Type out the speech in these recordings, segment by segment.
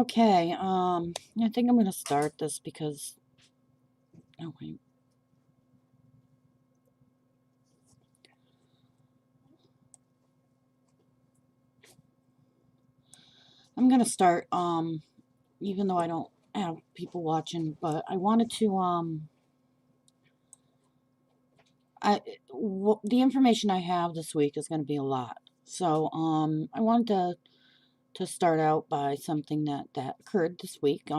Okay, I think I'm gonna start this because, oh wait. I'm gonna start, even though I don't have people watching, but I wanted to, the information I have this week is gonna be a lot. So, I wanted to start out by something that occurred this week.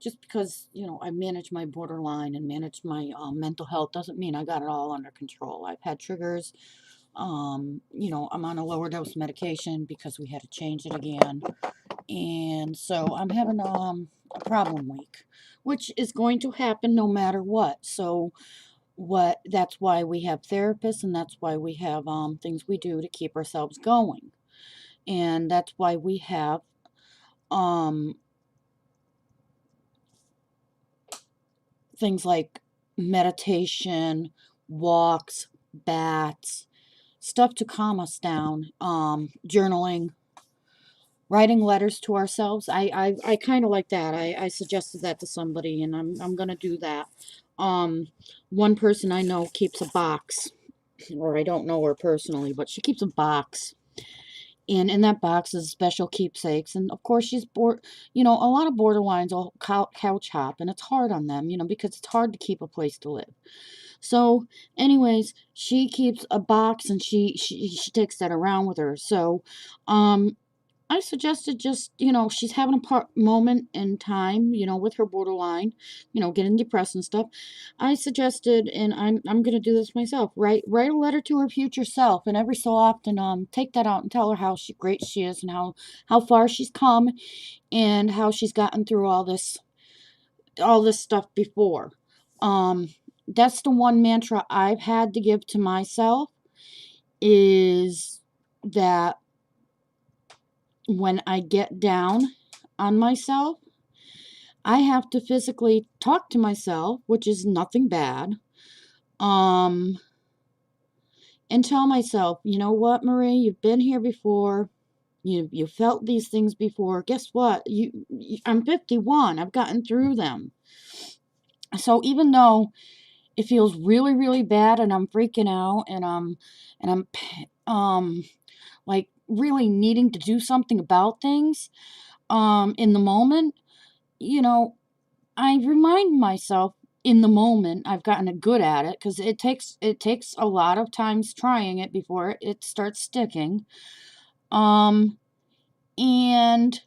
just because, I manage my borderline and manage my mental health doesn't mean I got it all under control. I've had triggers. I'm on a lower dose medication because we had to change it again. And so I'm having a problem week, which is going to happen no matter what. So that's why we have therapists, and that's why we have things we do to keep ourselves going. And that's why we have um things like meditation, walks, bats, stuff to calm us down, journaling, writing letters to ourselves. I kind of like that. I suggested that to somebody, and I'm gonna do that. One person I know keeps a box, or I don't know her personally, but she keeps a box. And in that box is special keepsakes. And of course, she's bored. A lot of borderlines will couch hop, and it's hard on them, because it's hard to keep a place to live. So, anyways, she keeps a box, and she takes that around with her. So, I suggested just, she's having a moment in time, with her borderline, getting depressed and stuff. I suggested, and I'm gonna do this myself. Write a letter to her future self, and every so often, take that out and tell her how great she is, and how far she's come, and how she's gotten through all this stuff before. That's the one mantra I've had to give to myself, is that when I get down on myself, I have to physically talk to myself, which is nothing bad, and tell myself, you know what, Marie, you've been here before. You felt these things before. Guess what? I'm 51. I've gotten through them. So even though it feels really, really bad, and I'm freaking out, and I'm like really needing to do something about things, in the moment, you know, I remind myself in the moment. I've gotten good at it, because it takes a lot of times trying it before it starts sticking. Um, and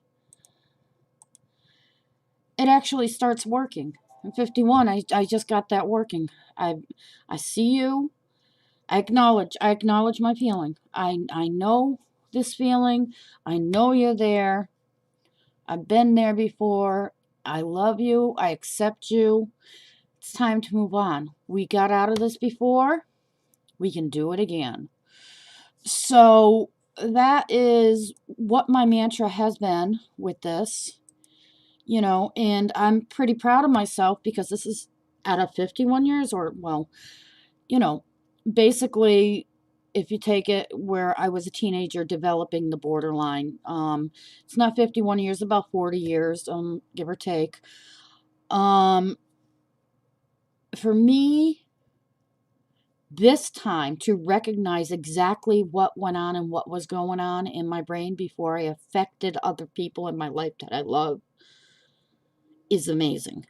it actually starts working. I'm 51. I just got that working. I see you. I acknowledge my feeling. I know this feeling. I know you're there. I've been there before. I love you. I accept you. It's time to move on. We got out of this before. We can do it again. So that is what my mantra has been with this, and I'm pretty proud of myself, because this is out of 51 years, or, well, you know, basically, if you take it where I was a teenager developing the borderline, it's not 51 years, about 40 years, give or take. Um, for me, this time, to recognize exactly what went on and what was going on in my brain before I affected other people in my life that I love, is amazing.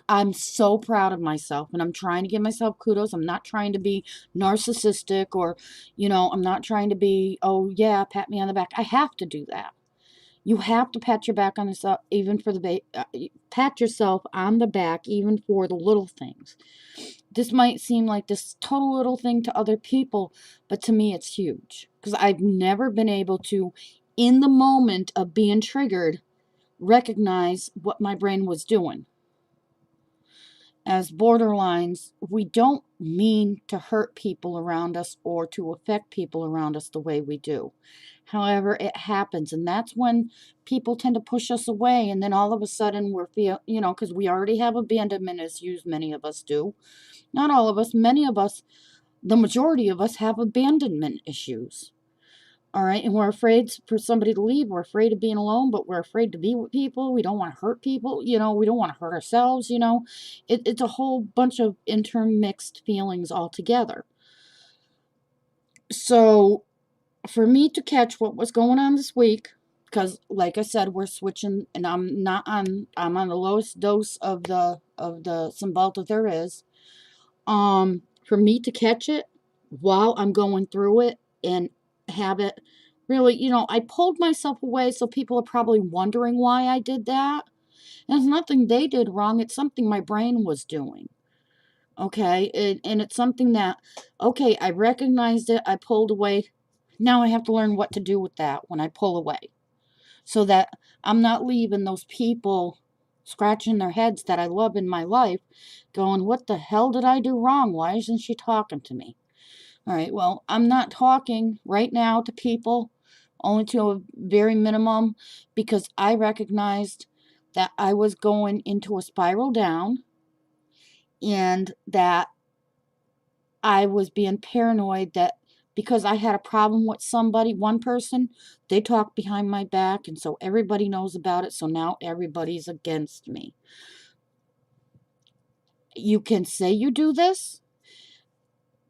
I'm so proud of myself, and I'm trying to give myself kudos. I'm not trying to be narcissistic, or, I'm not trying to be, oh yeah, pat me on the back. I have to do that. You have to pat your back on yourself, even for pat yourself on the back, even for the little things. This might seem like this total little thing to other people, but to me it's huge, because I've never been able to, in the moment of being triggered, recognize what my brain was doing. As borderlines, we don't mean to hurt people around us or to affect people around us the way we do. However, it happens, and that's when people tend to push us away, and then all of a sudden because we already have abandonment issues, many of us do. Not all of us, many of us, the majority of us have abandonment issues. All right, and we're afraid for somebody to leave. We're afraid of being alone, but we're afraid to be with people. We don't want to hurt people. We don't want to hurt ourselves. It's a whole bunch of intermixed feelings altogether. So, for me to catch what was going on this week, because like I said, we're switching, and I'm on the lowest dose of the Cymbalta there is. For me to catch it while I'm going through it, and have it Really, I pulled myself away, so people are probably wondering why I did that. And it's nothing they did wrong, it's something my brain was doing. Okay? And it's something that, okay, I recognized it, I pulled away. Now I have to learn what to do with that when I pull away. So that I'm not leaving those people scratching their heads that I love in my life, going, what the hell did I do wrong? Why isn't she talking to me? All right, well, I'm not talking right now to people, only to a very minimum, because I recognized that I was going into a spiral down and that I was being paranoid that because I had a problem with somebody, one person, they talked behind my back, and so everybody knows about it, so now everybody's against me. You can say you do this,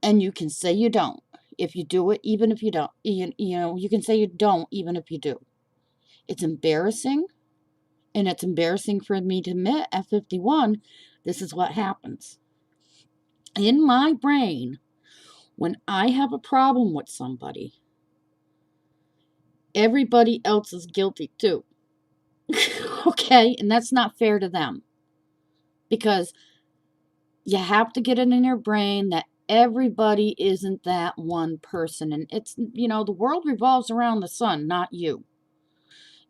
and you can say you don't. If you do it, even if you don't, you can say you don't, even if you do. It's embarrassing, and it's embarrassing for me to admit at 51, this is what happens. In my brain, when I have a problem with somebody, everybody else is guilty too. Okay? And that's not fair to them. Because you have to get it in your brain that everybody isn't that one person. And it's, the world revolves around the sun, not you.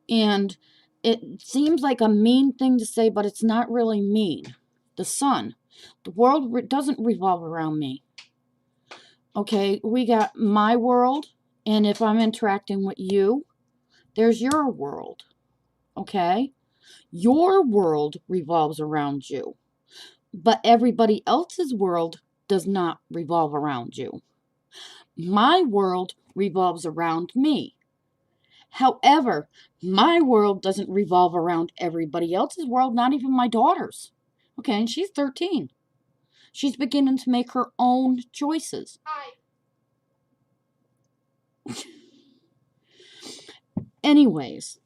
And it seems like a mean thing to say, but it's not really mean. The sun. The world doesn't revolve around me. Okay? We got my world. And if I'm interacting with you, there's your world. Okay? Your world revolves around you, but everybody else's world does not revolve around you. My world revolves around me. However, my world doesn't revolve around everybody else's world, not even my daughter's. Okay, and she's 13. She's beginning to make her own choices. Hi. Anyways,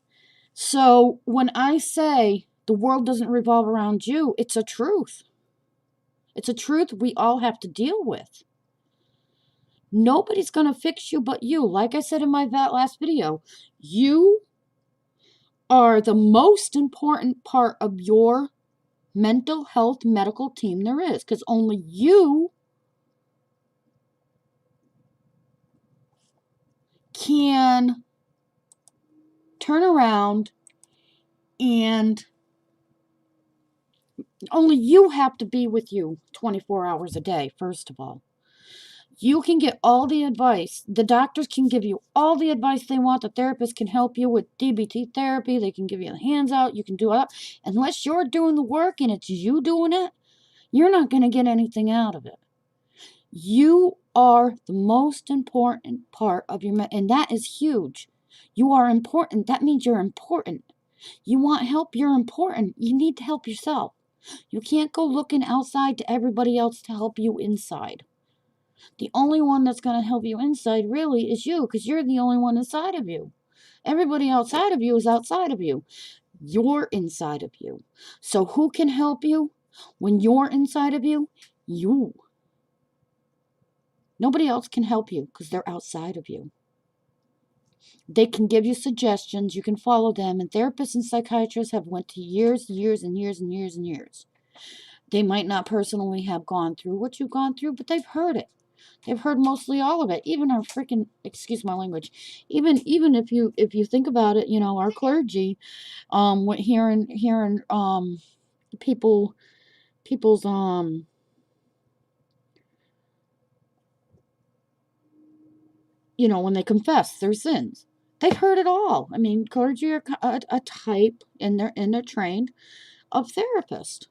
so when I say the world doesn't revolve around you, it's a truth. It's a truth we all have to deal with. Nobody's going to fix you but you. Like I said in my last video, you are the most important part of your mental health medical team there is, because only you can turn around and only you have to be with you 24 hours a day, first of all. You can get all the advice. The doctors can give you all the advice they want. The therapist can help you with DBT therapy. They can give you the hands out. You can do it. Unless you're doing the work and it's you doing it, you're not going to get anything out of it. You are the most important part of your and that is huge. You are important. That means you're important. You want help, you're important. You need to help yourself. You can't go looking outside to everybody else to help you inside. The only one that's going to help you inside really is you, because you're the only one inside of you. Everybody outside of you is outside of you. You're inside of you. So who can help you when you're inside of you? You. Nobody else can help you because they're outside of you. They can give you suggestions. You can follow them. And therapists and psychiatrists have went to years, years, and years, and years, and years. They might not personally have gone through what you've gone through, but they've heard it. They've heard mostly all of it. Even our freaking, excuse my language, even if you think about it, our clergy, hearing people's when they confess their sins, they've heard it all. I mean, clergy are a type, and they're trained, of therapist.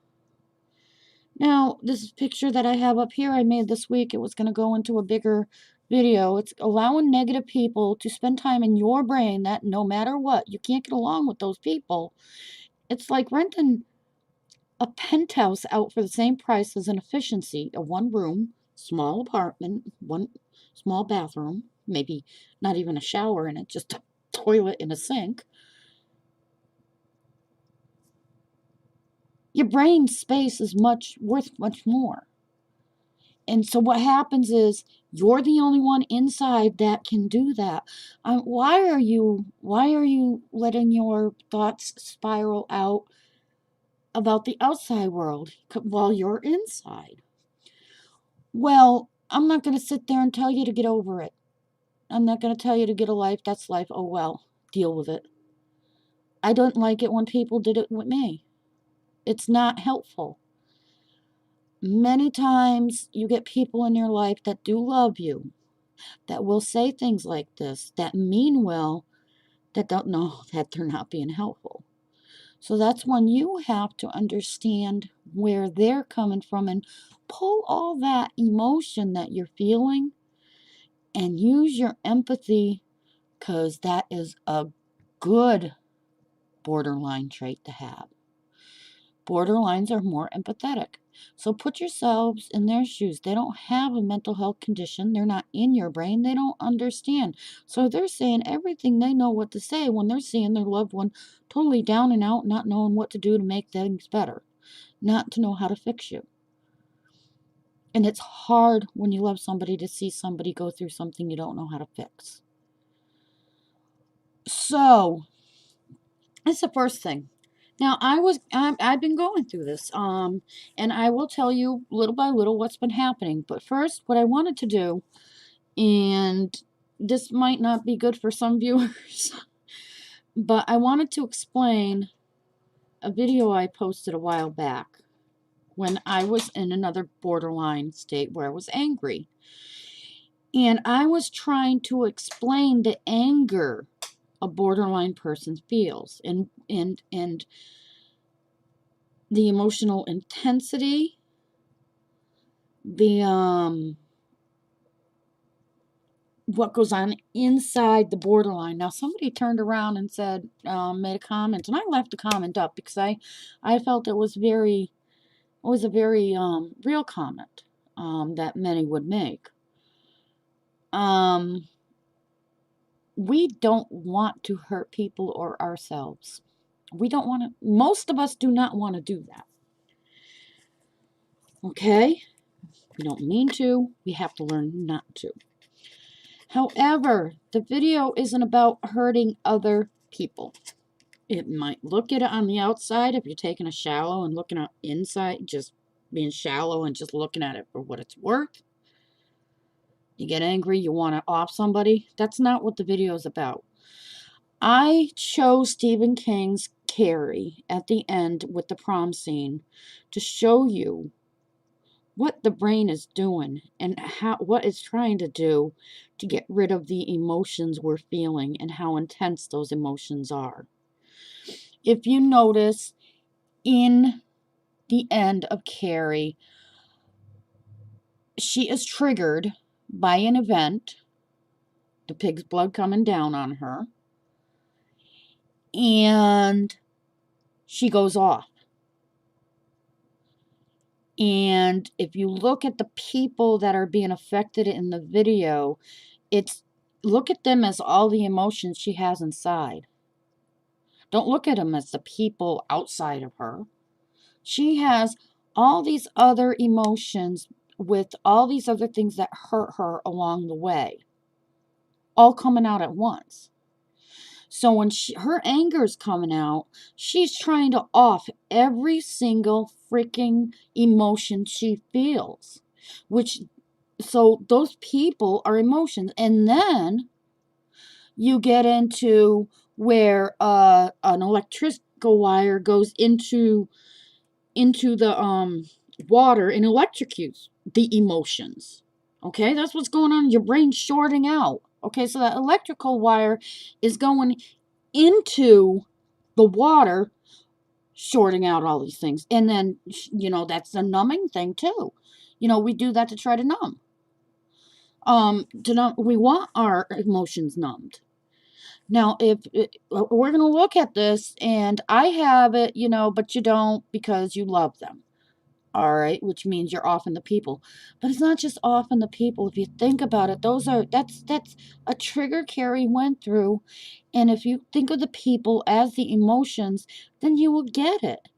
Now, this picture that I have up here, I made this week. It was going to go into a bigger video. It's allowing negative people to spend time in your brain that no matter what, you can't get along with those people. It's like renting a penthouse out for the same price as an efficiency, a one-room, small apartment, one small bathroom, maybe not even a shower in it, just a toilet and a sink. Your brain space is worth much more. And so what happens is you're the only one inside that can do that. Why are you letting your thoughts spiral out about the outside world while you're inside? Well, I'm not going to sit there and tell you to get over it. I'm not going to tell you to get a life. That's life. Oh well, deal with it. I don't like it when people did it with me. It's not helpful. Many times you get people in your life that do love you, that will say things like this, that mean well, that don't know that they're not being helpful. So that's when you have to understand where they're coming from and pull all that emotion that you're feeling and use your empathy, because that is a good borderline trait to have. Borderlines are more empathetic. So put yourselves in their shoes. They don't have a mental health condition. They're not in your brain. They don't understand. So they're saying everything they know what to say when they're seeing their loved one totally down and out, not knowing what to do to make things better, not to know how to fix you. And it's hard when you love somebody to see somebody go through something you don't know how to fix. So that's the first thing. Now I've been going through this, and I will tell you little by little what's been happening. But first, what I wanted to do, and this might not be good for some viewers, but I wanted to explain a video I posted a while back when I was in another borderline state where I was angry, and I was trying to explain the anger a borderline person feels, and the emotional intensity, the what goes on inside the borderline. Now somebody turned around and said, made a comment, and I left the comment up because I felt it was a very real comment that many would make. We don't want to hurt people or ourselves. We don't want to. Most of us do not want to do that. Okay? We don't mean to. We have to learn not to. However, the video isn't about hurting other people. It might look at it on the outside if you're taking a shallow and looking at inside, just being shallow and just looking at it for what it's worth. You get angry, you want to off somebody. That's not what the video is about. I chose Stephen King's Carrie at the end with the prom scene to show you what the brain is doing and what it's trying to do to get rid of the emotions we're feeling and how intense those emotions are. If you notice, in the end of Carrie, she is triggered by an event, the pig's blood coming down on her, and she goes off. And if you look at the people that are being affected in the video, look at them as all the emotions she has inside. Don't look at them as the people outside of her. She has all these other emotions with all these other things that hurt her along the way, all coming out at once. So when her anger's coming out, she's trying to off every single freaking emotion she feels, so those people are emotions. And then you get into where an electrical wire goes into the water and electrocutes the emotions. Okay, that's what's going on. Your brain's shorting out. Okay, so that electrical wire is going into the water, shorting out all these things. And then, that's the numbing thing too. We do that to try to numb. We want our emotions numbed. Now, if we're going to look at this, and I have it, but you don't because you love them. All right, which means you're offing the people. But it's not just offing the people. If you think about it, that's a trigger Carrie went through. And if you think of the people as the emotions, then you will get it.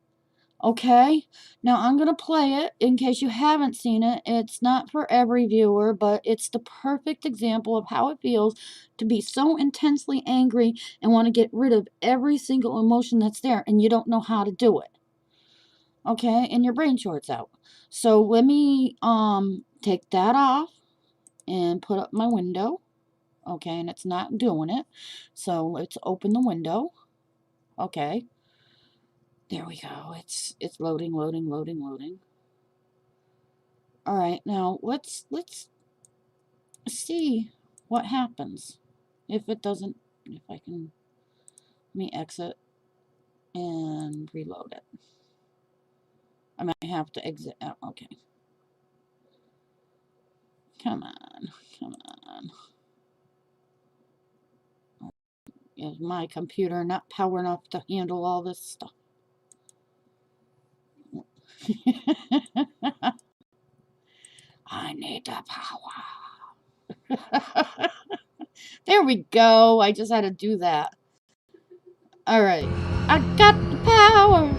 Okay, now I'm going to play it in case you haven't seen it. It's not for every viewer, but it's the perfect example of how it feels to be so intensely angry and want to get rid of every single emotion that's there, and you don't know how to do it. Okay, and your brain shorts out. So let me take that off and put up my window. Okay, and it's not doing it. So let's open the window. Okay. There we go. It's loading, loading, loading, loading. All right, now let's see what happens if it doesn't. If I can, let me exit and reload it. I might have to exit out. Okay. Come on, come on. Is my computer not power enough to handle all this stuff? I need the power. There we go. I just had to do that. All right. I got the power.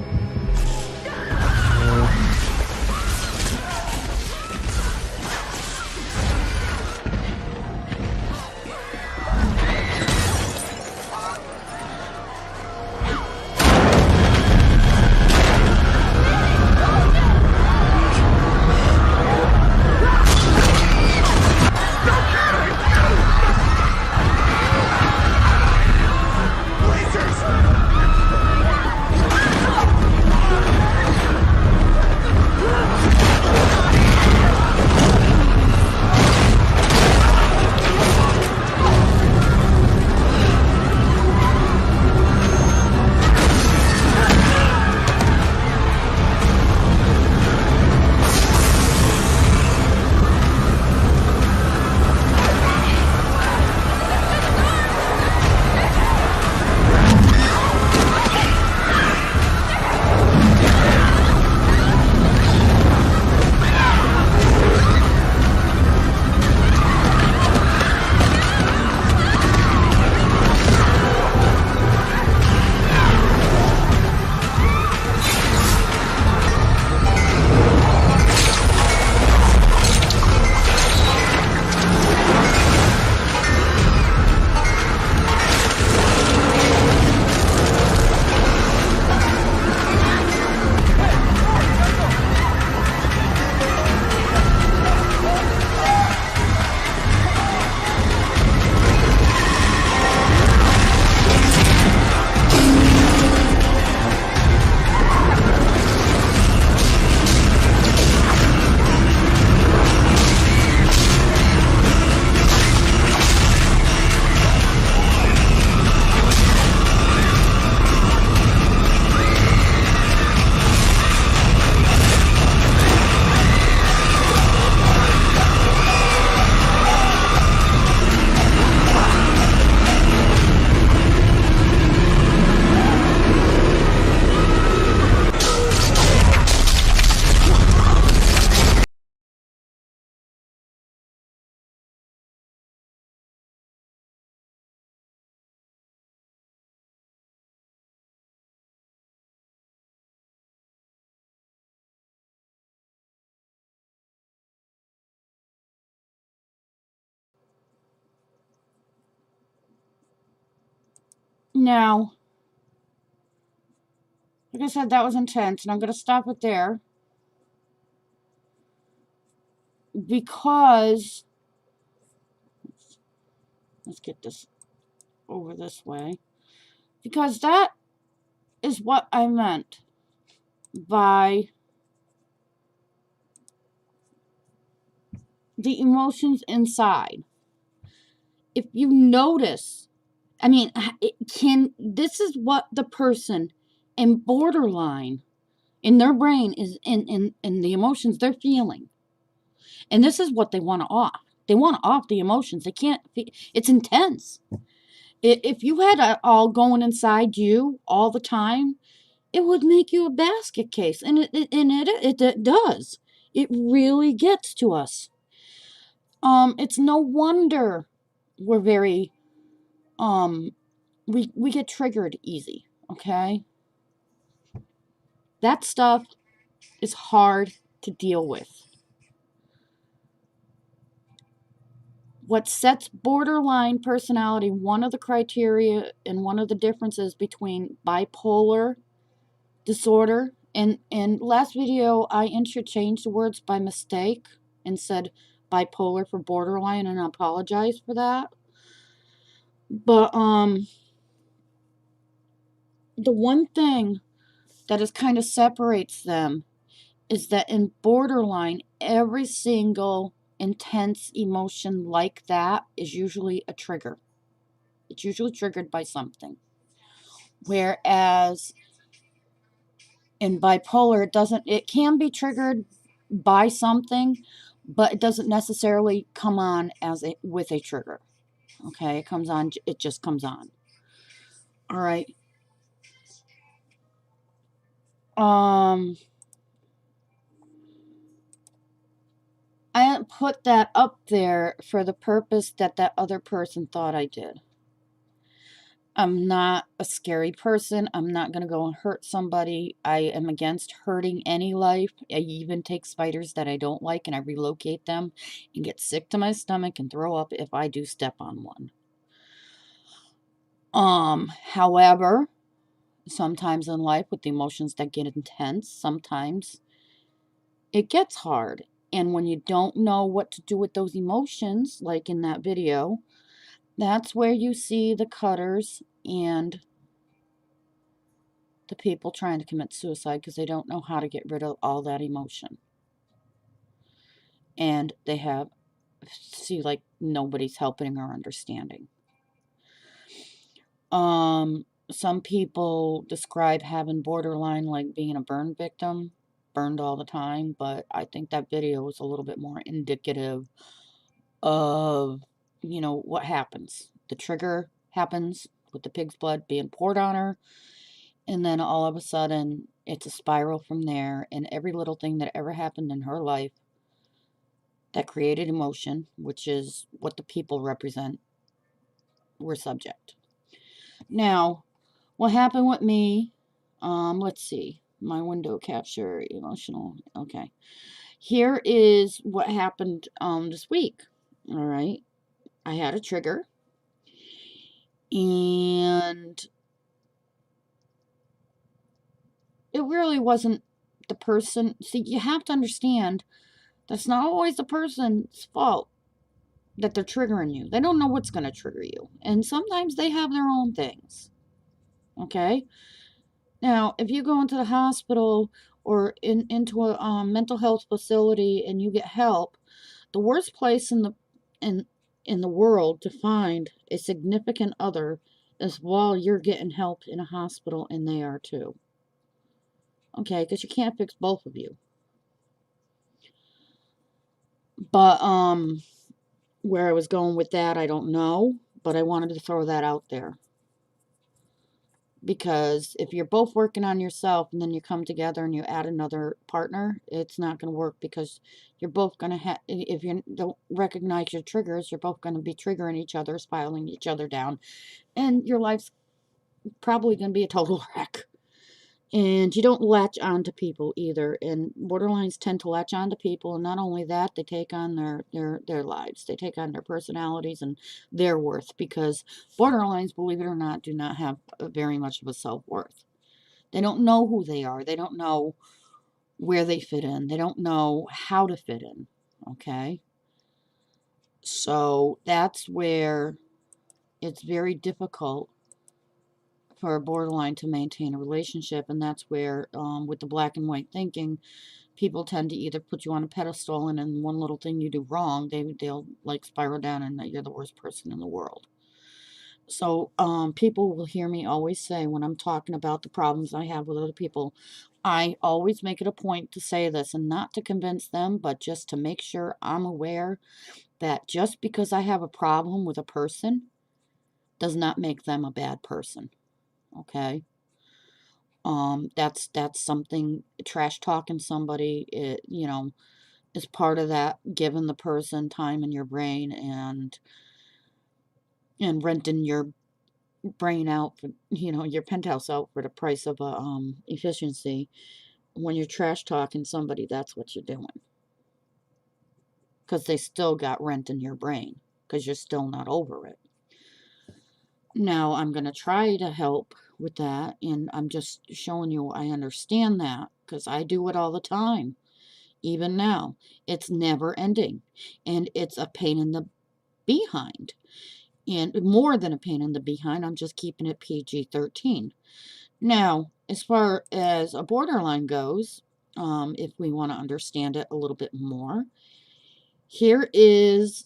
Now, like I said, that was intense, and I'm going to stop it there because let's get this over this way. Because that is what I meant by the emotions inside. If you notice, I mean, this is what the person in borderline in their brain is in the emotions they're feeling. And this is what they want to off. They want to off the emotions. They can't, it's intense. If you had it all going inside you all the time, it would make you a basket case. And it does. It really gets to us. It's no wonder we're very, we get triggered easy, okay? That stuff is hard to deal with. What sets borderline personality, one of the criteria and one of the differences between bipolar disorder, and in last video I interchanged the words by mistake and said bipolar for borderline, and I apologize for that. But the one thing that is kind of separates them is that in borderline, every single intense emotion like that is usually a trigger. It's usually triggered by something. Whereas in bipolar, it can be triggered by something, but it doesn't necessarily come on with a trigger. Okay, it just comes on. All right. I didn't put that up there for the purpose that other person thought I did. I'm not a scary person. I'm not going to go and hurt somebody. I am against hurting any life. I even take spiders that I don't like and I relocate them and get sick to my stomach and throw up if I do step on one. However, sometimes in life with the emotions that get intense, sometimes it gets hard. And when you don't know what to do with those emotions, like in that video, that's where you see the cutters and the people trying to commit suicide because they don't know how to get rid of all that emotion. And they see like nobody's helping or understanding. Some people describe having borderline like being a burn victim, burned all the time, but I think that video was a little bit more indicative of, what happens. The trigger happens with the pig's blood being poured on her, and then all of a sudden it's a spiral from there, and every little thing that ever happened in her life that created emotion, which is what the people represent, were subject. Now, what happened with me, let's see, my window capture, emotional, okay. Here is what happened this week, all right. I had a trigger, and it really wasn't the person. See, you have to understand that's not always the person's fault that they're triggering you. They don't know what's going to trigger you. And sometimes they have their own things. Okay? Now, if you go into the hospital or into a mental health facility and you get help, the worst place in the world to find a significant other is while you're getting help in a hospital, and they are too. Okay, because you can't fix both of you. But where I was going with that, I don't know, but I wanted to throw that out there. Because if you're both working on yourself and then you come together and you add another partner, it's not going to work, because you're both going to have, if you don't recognize your triggers, you're both going to be triggering each other, spiraling each other down, and your life's probably going to be a total wreck. And you don't latch on to people either. And borderlines tend to latch on to people. And not only that, they take on their lives. They take on their personalities and their worth. Because borderlines, believe it or not, do not have very much of a self-worth. They don't know who they are. They don't know where they fit in. They don't know how to fit in. Okay? So that's where it's very difficult for a borderline to maintain a relationship, and that's where, with the black and white thinking, people tend to either put you on a pedestal, and then one little thing you do wrong, they'll like spiral down, and that you're the worst person in the world. So, people will hear me always say when I'm talking about the problems I have with other people, I always make it a point to say this, and not to convince them, but just to make sure I'm aware that just because I have a problem with a person does not make them a bad person. Okay? That's something, trash talking somebody, is part of that, giving the person time in your brain and renting your brain out for, your penthouse out for the price of a efficiency. when you're trash talking somebody, that's what you're doing. Because they still got rent in your brain. Because you're still not over it. Now, I'm going to try to help with that. And I'm just showing you I understand that. Because I do it all the time. Even now. It's never ending. And it's a pain in the behind. And more than a pain in the behind. I'm just keeping it PG-13. Now, as far as a borderline goes, if we want to understand it a little bit more, here is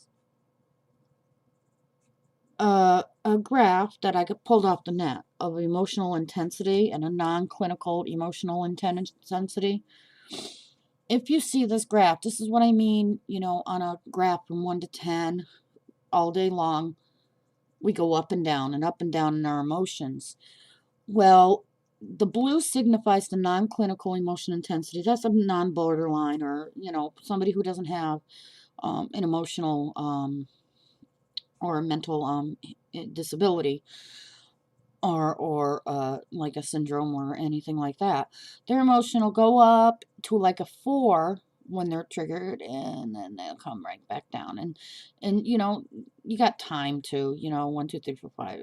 a graph that I got pulled off the net of emotional intensity and a non-clinical emotional intensity. If you see this graph, this is what I mean, on a graph from 1 to 10 all day long, we go up and down in our emotions. Well, the blue signifies the non-clinical emotion intensity. That's a non-borderline, or, somebody who doesn't have an emotional or a mental disability, or like a syndrome or anything like that. Their emotion will go up to like a 4 when they're triggered, and then they'll come right back down. And you got time to, 1, 2, 3, 4, 5,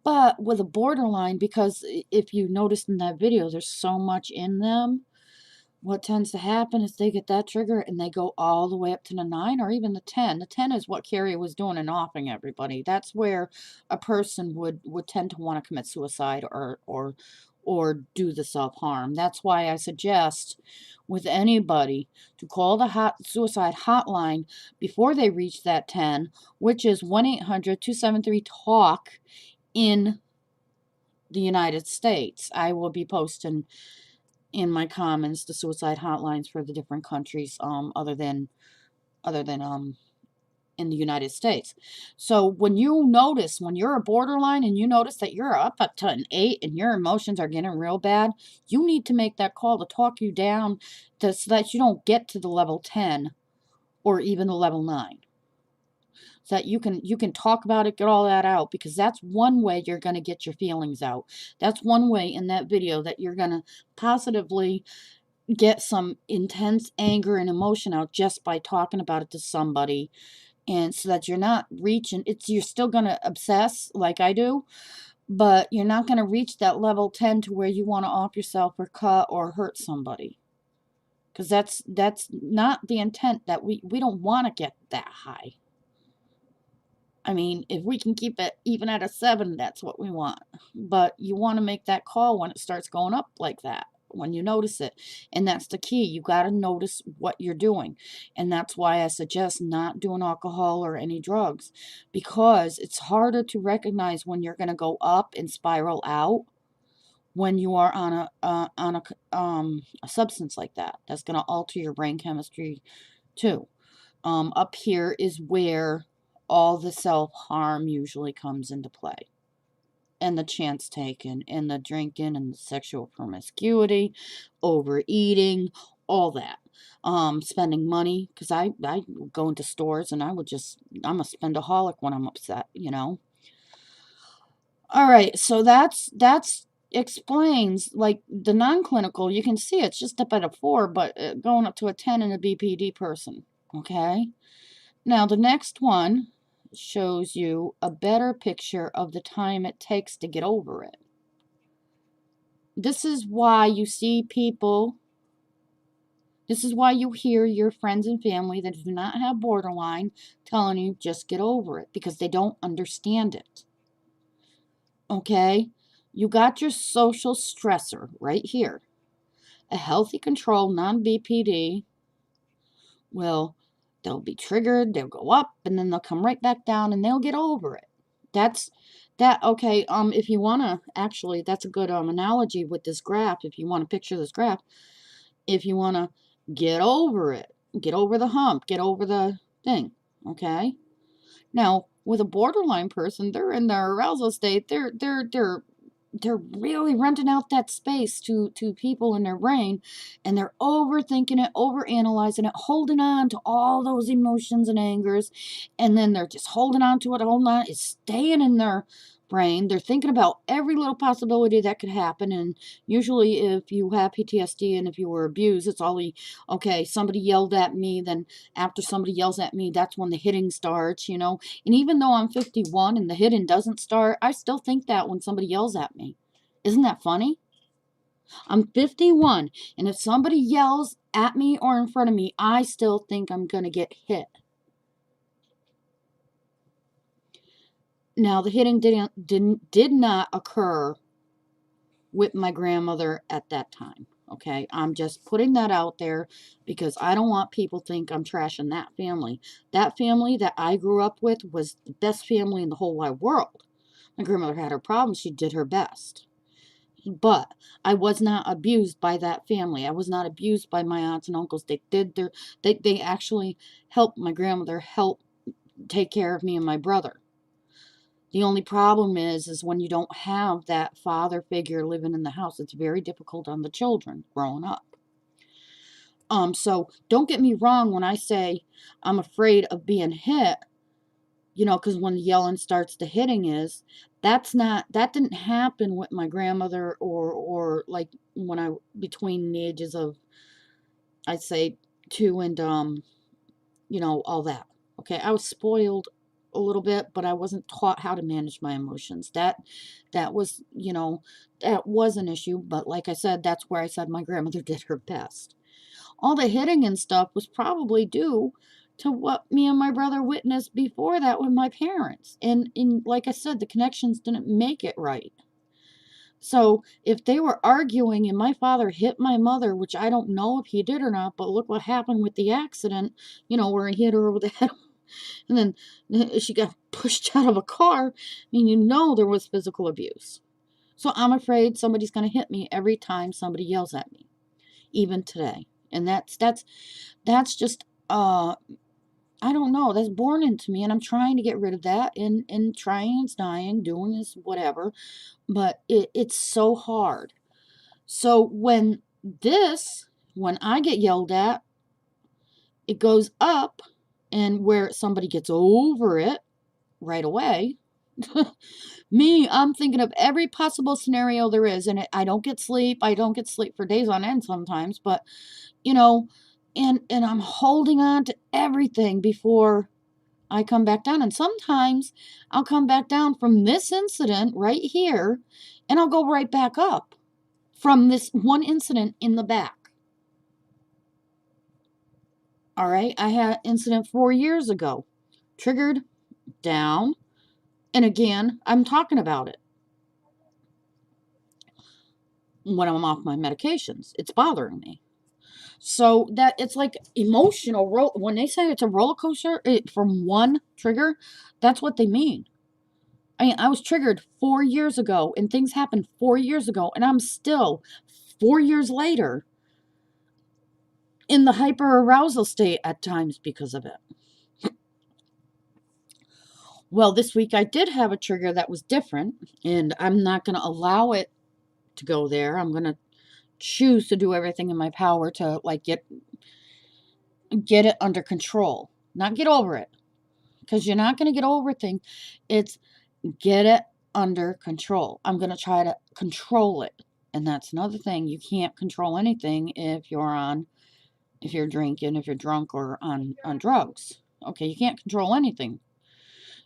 But with a borderline, because if you noticed in that video, there's so much in them, what tends to happen is they get that trigger and they go all the way up to the 9 or even the 10. The 10 is what Carrie was doing and offing everybody. That's where a person would tend to want to commit suicide or do the self-harm. That's why I suggest with anybody to call the suicide hotline before they reach that 10, which is 1-800-273-TALK in the United States. I will be posting in my comments the suicide hotlines for the different countries other than in the United States. So when you're a borderline and you notice that you're up to an 8 and your emotions are getting real bad, you need to make that call to talk you down so that you don't get to the level 10 or even the level 9. So that you can talk about it, get all that out, because that's one way you're going to get your feelings out. That's one way in that video that you're going to positively get some intense anger and emotion out just by talking about it to somebody. And so that you're not reaching, you're still going to obsess like I do, but you're not going to reach that level 10 to where you want to off yourself or cut or hurt somebody. Because that's not the intent. That we don't want to get that high. I mean, if we can keep it even at a 7, that's what we want. But you want to make that call when it starts going up like that, when you notice it. And that's the key. You got to notice what you're doing. And that's why I suggest not doing alcohol or any drugs, because it's harder to recognize when you're going to go up and spiral out when you are on a substance like that. That's going to alter your brain chemistry too. Up here is where all the self-harm usually comes into play. And the chance taken, and the drinking, and the sexual promiscuity, overeating, all that. Spending money, because I go into stores and I'm a spendaholic when I'm upset, All right, so that's explains, like, the non-clinical. You can see it's just up at a 4, but going up to a 10 in a BPD person, okay? Now, the next one shows you a better picture of the time it takes to get over it. This is why you see people, this is why you hear your friends and family that do not have borderline telling you just get over it, because they don't understand it. Okay? You got your social stressor right here. A healthy control, non-BPD, they'll be triggered, they'll go up, and then they'll come right back down, and they'll get over it. Okay, if you want to, actually, that's a good analogy with this graph. If you want to picture this graph, if you want to get over it, get over the hump, get over the thing, okay? Now, with a borderline person, they're in their arousal state. They're really renting out that space to people in their brain, and they're overthinking it, overanalyzing it, holding on to all those emotions and angers, and then they're just holding on to it, holding on. It's staying in their brain. They're thinking about every little possibility that could happen. And usually if you have PTSD and if you were abused, it's all, okay, somebody yelled at me. Then after somebody yells at me, that's when the hitting starts, you know. And even though I'm 51 and the hitting doesn't start, I still think that when somebody yells at me. Isn't that funny? I'm 51, and if somebody yells at me or in front of me, I still think I'm going to get hit. Now, the hitting did not occur with my grandmother at that time. Okay, I'm just putting that out there because I don't want people to think I'm trashing that family. That family that I grew up with was the best family in the whole wide world. My grandmother had her problems. She did her best. But I was not abused by that family. I was not abused by my aunts and uncles. They actually helped my grandmother help take care of me and my brother. The only problem is when you don't have that father figure living in the house, it's very difficult on the children growing up. So don't get me wrong when I say I'm afraid of being hit, you know, because when the yelling starts, the hitting is, that didn't happen with my grandmother or like when I, between the ages of, I'd say 2 and, you know, all that. Okay, I was spoiled a little bit, but I wasn't taught how to manage my emotions. That was, you know, that was an issue, but like I said, that's where I said my grandmother did her best. All the hitting and stuff was probably due to what me and my brother witnessed before that with my parents. And like I said, the connections didn't make it right. So if they were arguing and my father hit my mother, which I don't know if he did or not, but look what happened with the accident, you know, where he hit her over the head and then she got pushed out of a car. I mean, you know, there was physical abuse. So I'm afraid somebody's going to hit me every time somebody yells at me, even today. And that's just, I don't know, that's born into me, and I'm trying to get rid of that, and trying is dying, doing is whatever, but it's so hard. So when I get yelled at, it goes up, and where somebody gets over it right away, me, I'm thinking of every possible scenario there is, and I don't get sleep. I don't get sleep for days on end sometimes, but you know, and I'm holding on to everything before I come back down. And sometimes I'll come back down from this incident right here, and I'll go right back up from this one incident in the back. All right, I had an incident 4 years ago, triggered, down, and again, I'm talking about it when I'm off my medications. It's bothering me. So that it's like emotional when they say it's a roller coaster from one trigger, that's what they mean. I mean, I was triggered 4 years ago, and things happened 4 years ago, and I'm still 4 years later in the hyper arousal state at times because of it. Well, this week I did have a trigger that was different, and I'm not going to allow it to go there. I'm going to choose to do everything in my power to like get it under control, not get over it, because you're not going to get over things. It's get it under control. I'm going to try to control it. And that's another thing. You can't control anything if you're drinking, if you're drunk or on drugs. Okay, you can't control anything.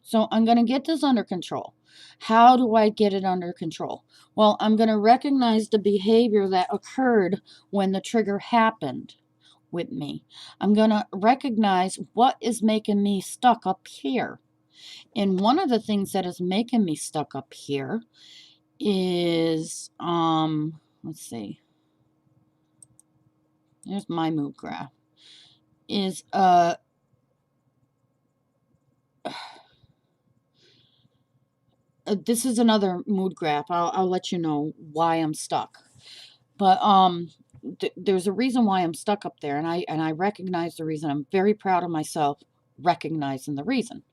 So I'm going to get this under control. How do I get it under control? Well, I'm going to recognize the behavior that occurred when the trigger happened with me. I'm going to recognize what is making me stuck up here. And one of the things that is making me stuck up here is, let's see. There's my mood graph. Is, this is another mood graph. I'll let you know why I'm stuck. But, there's a reason why I'm stuck up there, and I recognize the reason. I'm very proud of myself recognizing the reason.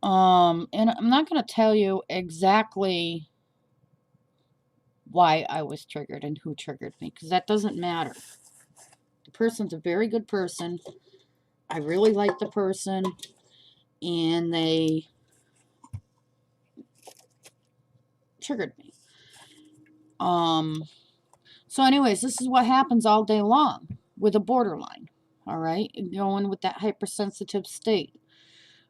And I'm not going to tell you exactly why I was triggered and who triggered me, because that doesn't matter. The person's a very good person. I really like the person, and they triggered me. So anyways, this is what happens all day long with a borderline. All right, going with that hypersensitive state.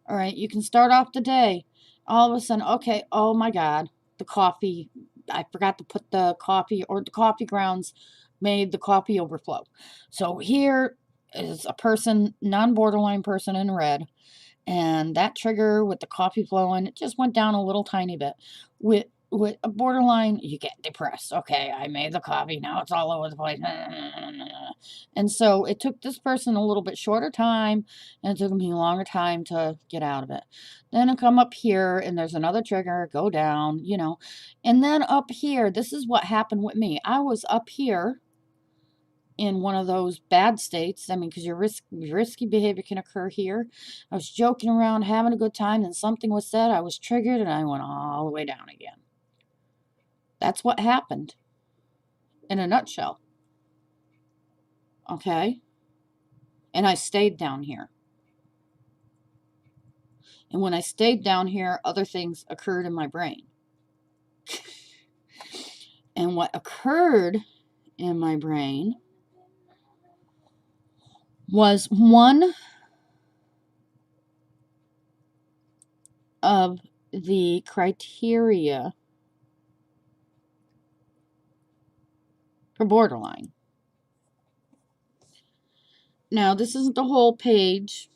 All right, you can start off the day, all of a sudden, okay, oh my God, the coffee, I forgot to put the coffee, or the coffee grounds made the coffee overflow. So here is a person, non-borderline person in red, and that trigger with the coffee flowing, it just went down a little tiny bit. With a borderline, you get depressed. Okay, I made the coffee, now it's all over the place. And so it took this person a little bit shorter time, and it took me a longer time to get out of it. Then I come up here, and there's another trigger, go down, you know. And then up here, this is what happened with me. I was up here in one of those bad states. I mean, because your risky behavior can occur here. I was joking around, having a good time, and something was said. I was triggered, and I went all the way down again. That's what happened in a nutshell. Okay? And I stayed down here. And when I stayed down here, other things occurred in my brain. And what occurred in my brain was one of the criteria for borderline. Now, this isn't the whole page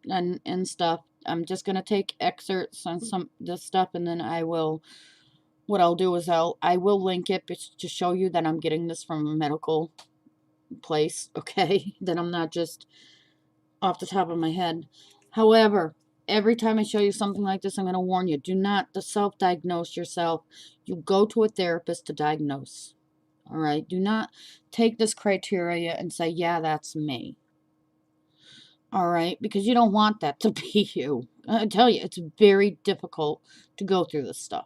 and stuff. I'm just going to take excerpts on some this stuff, and then what I'll do is I will link it to show you that I'm getting this from a medical place, okay? That I'm not just off the top of my head. However, every time I show you something like this, I'm going to warn you, do not self-diagnose yourself. You go to a therapist to diagnose. All right? Do not take this criteria and say, yeah, that's me. All right? Because you don't want that to be you. I tell you, it's very difficult to go through this stuff.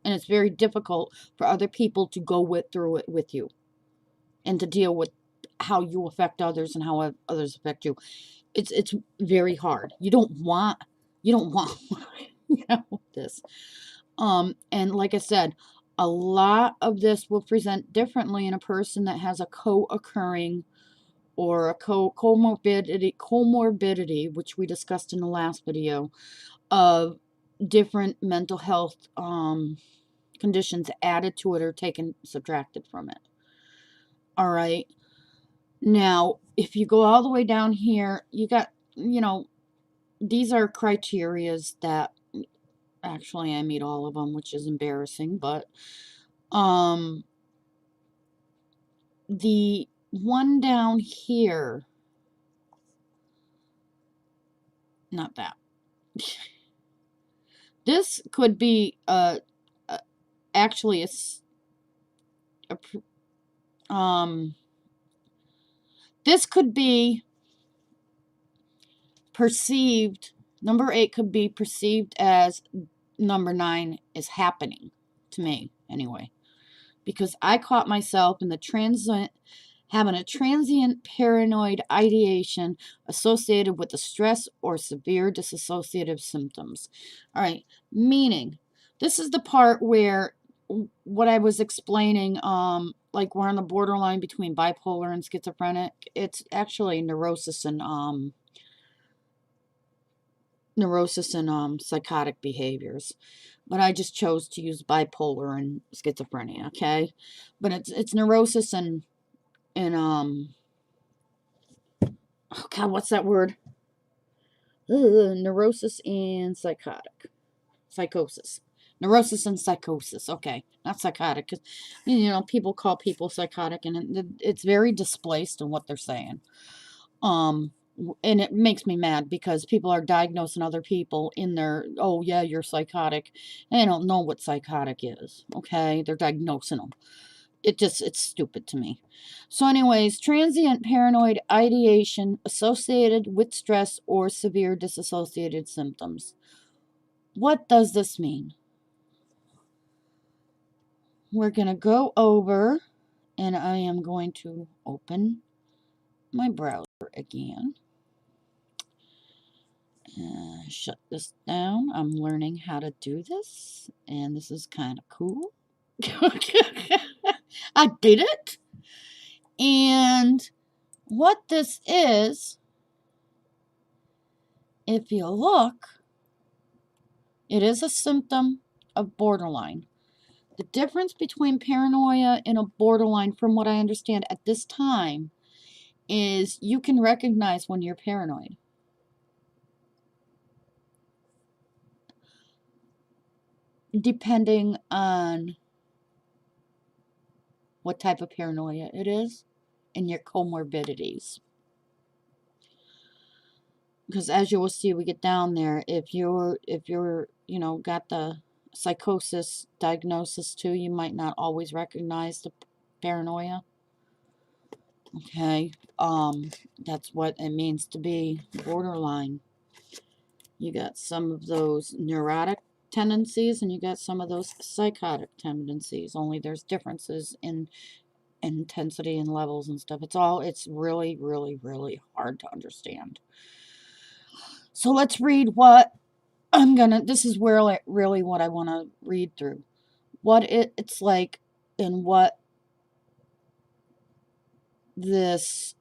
And it's very difficult for other people to go through it with you. And to deal with how you affect others and how others affect you. It's very hard. You don't want this. And like I said, a lot of this will present differently in a person that has a co-occurring or a comorbidity, which we discussed in the last video, of different mental health conditions added to it or subtracted from it. All right. Now, if you go all the way down here, you got, these are criterias that actually I meet all of them, which is embarrassing, but the one down here, not that. This could be actually this could be perceived, number 8 could be perceived as number 9 is happening to me anyway, because I caught myself in having a transient paranoid ideation associated with the stress or severe dissociative symptoms. All right, meaning this is the part where what I was explaining, like we're on the borderline between bipolar and schizophrenic. It's actually neurosis and psychotic behaviors, but I just chose to use bipolar and schizophrenia, okay? But it's neurosis and oh God, what's that word? Neurosis and psychosis. Neurosis and psychosis. Okay, not psychotic, because people call people psychotic, and it's very displaced in what they're saying. And it makes me mad because people are diagnosing other people in their, oh yeah, you're psychotic. And they don't know what psychotic is, okay? They're diagnosing them. It's stupid to me. So anyways, transient paranoid ideation associated with stress or severe disassociated symptoms. What does this mean? We're going to go over, and I am going to open my browser again. Shut this down. I'm learning how to do this, and this is kind of cool. I did it. And what this is, if you look, it is a symptom of borderline. The difference between paranoia and a borderline, from what I understand at this time, is you can recognize when you're paranoid. Depending on what type of paranoia it is and your comorbidities. Because as you will see, we get down there, if you're got the psychosis diagnosis too, you might not always recognize the paranoia. Okay, that's what it means to be borderline. You got some of those neurotic tendencies and you got some of those psychotic tendencies, only there's differences in intensity and levels and stuff. It's really, really, really hard to understand. So let's read what this is really what I want to read through. What it's like and what this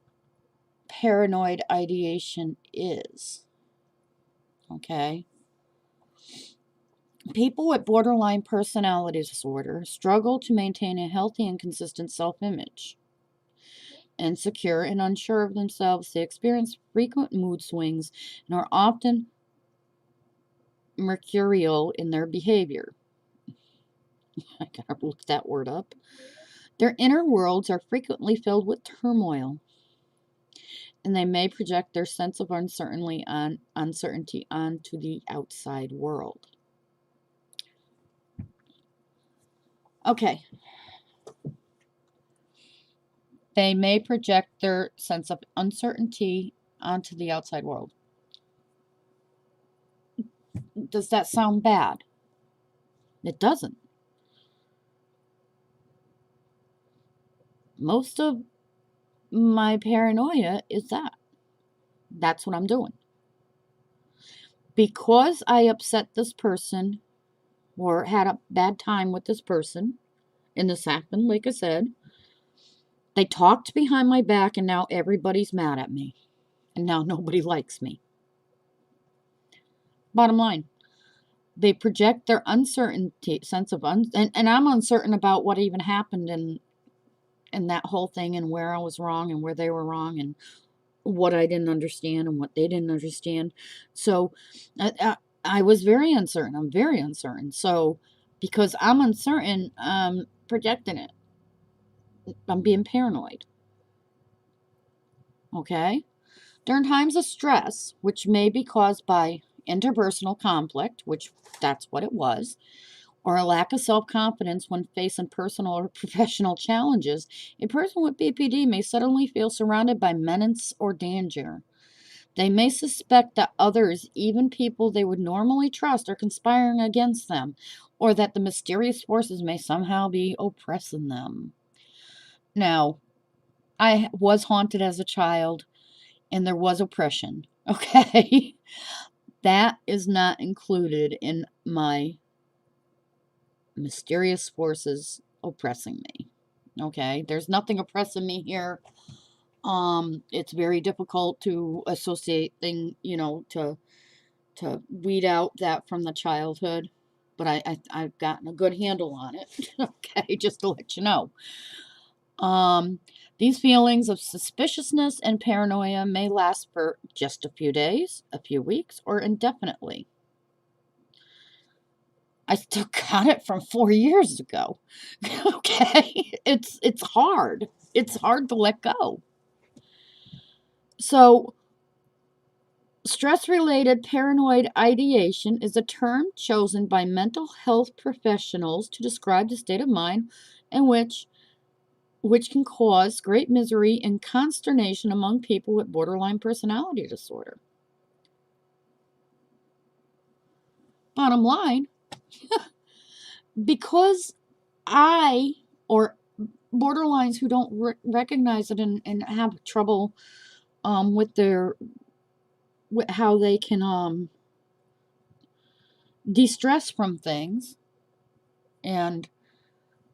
paranoid ideation is. Okay? People with borderline personality disorder struggle to maintain a healthy and consistent self-image. Insecure and unsure of themselves, they experience frequent mood swings and are often mercurial in their behavior. I gotta look that word up. Their inner worlds are frequently filled with turmoil, and they may project their sense of uncertainty onto the outside world. Okay. They may project their sense of uncertainty onto the outside world. Does that sound bad? It doesn't. Most of my paranoia is that. That's what I'm doing. Because I upset this person or had a bad time with this person, and this happened, like I said, they talked behind my back and now everybody's mad at me. And now nobody likes me. Bottom line, they project their uncertainty, sense of and I'm uncertain about what even happened in that whole thing and where I was wrong and where they were wrong and what I didn't understand and what they didn't understand. So I was very uncertain. I'm very uncertain. So because I'm uncertain, I'm projecting it. I'm being paranoid. Okay? During times of stress, which may be caused by interpersonal conflict, which that's what it was, or a lack of self-confidence when facing personal or professional challenges, a person with BPD may suddenly feel surrounded by menace or danger. They may suspect that others, even people they would normally trust, are conspiring against them, or that the mysterious forces may somehow be oppressing them. Now, I was haunted as a child, and there was oppression, okay? That is not included in my mysterious forces oppressing me, okay? There's nothing oppressing me here. It's very difficult to associate to weed out that from the childhood, but I've gotten a good handle on it. Okay, just to let you know. These feelings of suspiciousness and paranoia may last for just a few days, a few weeks, or indefinitely. I still got it from 4 years ago. Okay, it's hard. It's hard to let go. So, stress-related paranoid ideation is a term chosen by mental health professionals to describe the state of mind in which can cause great misery and consternation among people with borderline personality disorder. Bottom line, because or borderlines who don't recognize it and have trouble with their how they can de-stress from things and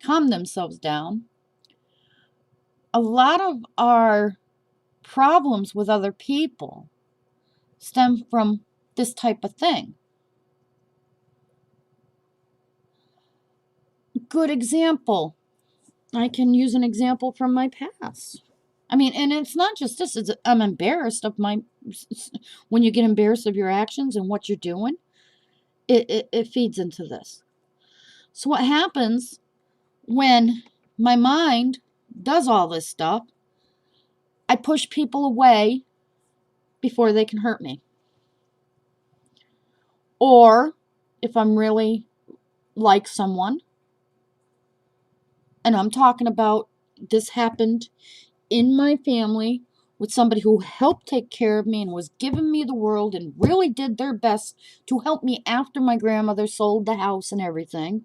calm themselves down. A lot of our problems with other people stem from this type of thing. Good example. I can use an example from my past. I mean, and it's not just this. I'm embarrassed of my. When you get embarrassed of your actions and what you're doing, it feeds into this. So what happens when my mind does all this stuff? I push people away before they can hurt me. Or if I'm really like someone, and I'm talking about this happened in my family with somebody who helped take care of me and was giving me the world and really did their best to help me after my grandmother sold the house and everything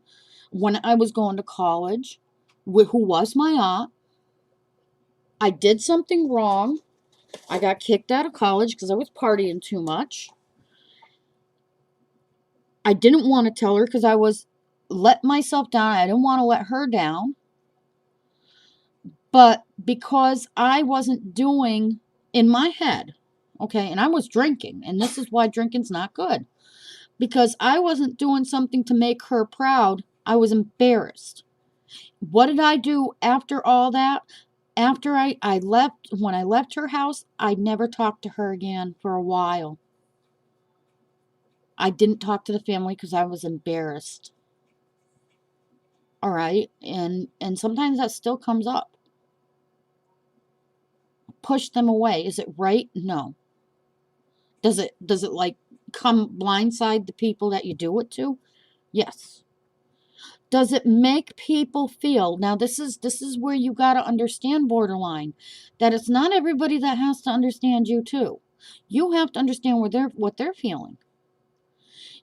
when I was going to college, who was my aunt. I did something wrong. I got kicked out of college because I was partying too much. I didn't want to tell her because I was let myself down. I didn't want to let her down. But because I wasn't doing in my head, okay, and I was drinking, and this is why drinking's not good. Because I wasn't doing something to make her proud, I was embarrassed. What did I do after all that? After I left, when I left her house, I never talked to her again for a while. I didn't talk to the family because I was embarrassed. All right, and sometimes that still comes up. Push them away. Is it right? No. Does it like come blindside the people that you do it to? Yes. Does it make people feel? Now this is where you got to understand borderline, that it's not everybody that has to understand you too. You have to understand what they're feeling.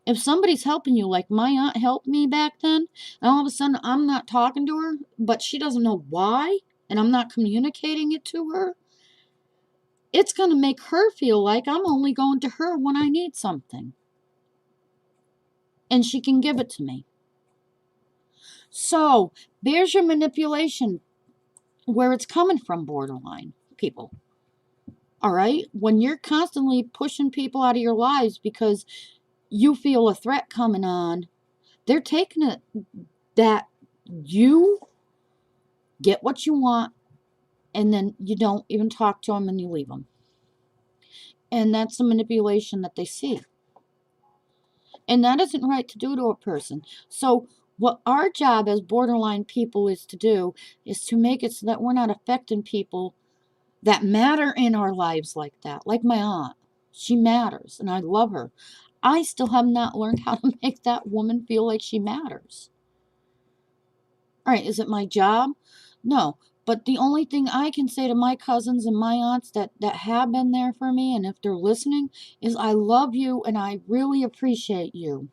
If somebody's helping you, like my aunt helped me back then, and all of a sudden I'm not talking to her, but she doesn't know why, and I'm not communicating it to her, it's going to make her feel like I'm only going to her when I need something. And she can give it to me. So there's your manipulation where it's coming from, borderline people. All right? When you're constantly pushing people out of your lives because you feel a threat coming on, they're taking it that you get what you want and then you don't even talk to them and you leave them. And that's the manipulation that they see. And that isn't right to do to a person. So what our job as borderline people is to do is to make it so that we're not affecting people that matter in our lives like that. Like my aunt. She matters and I love her. I still have not learned how to make that woman feel like she matters. All right, is it my job? No. But the only thing I can say to my cousins and my aunts that have been there for me, and if they're listening, is I love you and I really appreciate you.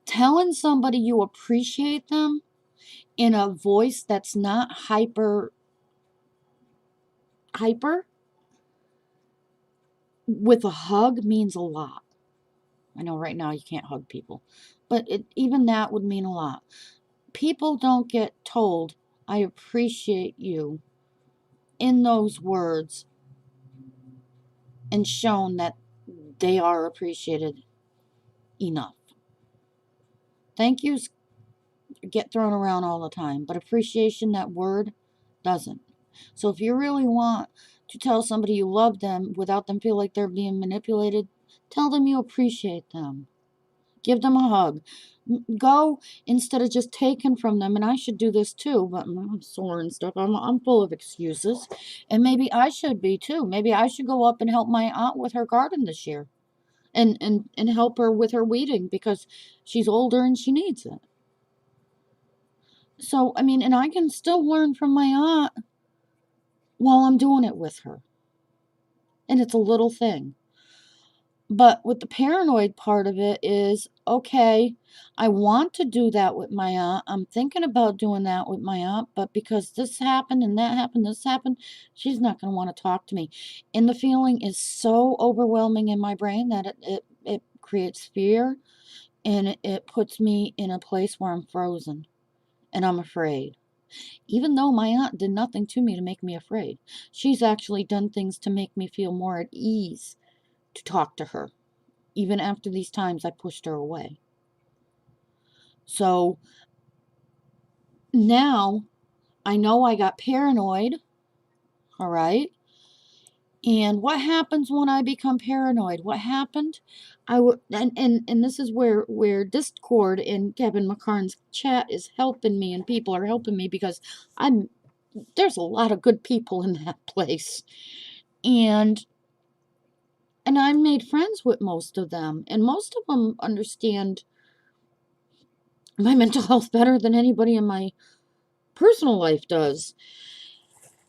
Telling somebody you appreciate them in a voice that's not hyper with a hug means a lot. I know right now you can't hug people, but even that would mean a lot. People don't get told, I appreciate you, in those words and shown that they are appreciated enough. Thank yous get thrown around all the time, but appreciation, that word, doesn't. So if you really want to tell somebody you love them without them feel like they're being manipulated, tell them you appreciate them. Give them a hug. Go instead of just taking from them. And I should do this too, but I'm sore and stuff. I'm full of excuses. And maybe I should be too. Maybe I should go up and help my aunt with her garden this year. And help her with her weeding because she's older and she needs it. So, I mean, and I can still learn from my aunt while I'm doing it with her. And it's a little thing. But with the paranoid part of it is, okay, I want to do that with my aunt. I'm thinking about doing that with my aunt, but because this happened and that happened, this happened, she's not going to want to talk to me. And the feeling is so overwhelming in my brain that it creates fear, and it puts me in a place where I'm frozen and I'm afraid. Even though my aunt did nothing to me to make me afraid, she's actually done things to make me feel more at ease to talk to her, even after these times I pushed her away. So now I know I got paranoid, all right? And what happens when I become paranoid? What happened? I would and this is where Discord and Kevin McCarn's chat is helping me, and people are helping me because I'm there's a lot of good people in that place. And I made friends with most of them, and most of them understand my mental health better than anybody in my personal life does.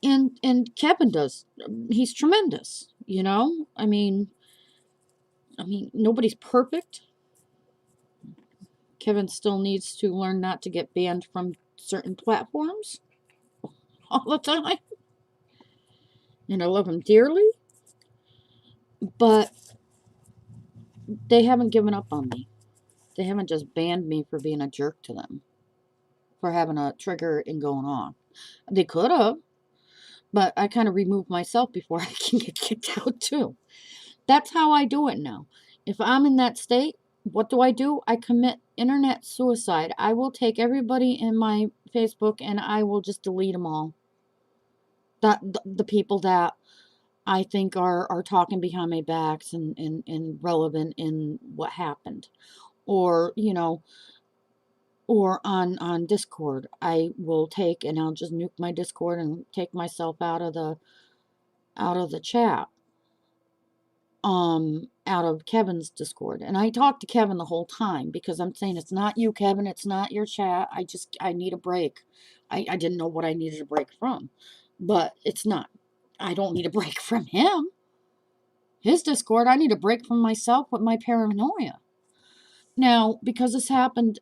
And Kevin does. He's tremendous, you know? I mean nobody's perfect. Kevin still needs to learn not to get banned from certain platforms all the time. And I love him dearly, but they haven't given up on me. They haven't just banned me for being a jerk to them, for having a trigger and going on. They could have, but I kind of removed myself before I can get kicked out too. That's how I do it now. If I'm in that state, what do? I commit internet suicide. I will take everybody in my Facebook and I will just delete them all. That the people that I think are talking behind my backs and relevant in what happened. Or, or on Discord. I will take and I'll just nuke my Discord and take myself out of the chat, out of Kevin's Discord. And I talked to Kevin the whole time because I'm saying it's not you, Kevin, it's not your chat. I need a break. I didn't know what I needed a break from. But it's not. I don't need a break from him. His Discord, I need a break from myself with my paranoia. Now, because this happened,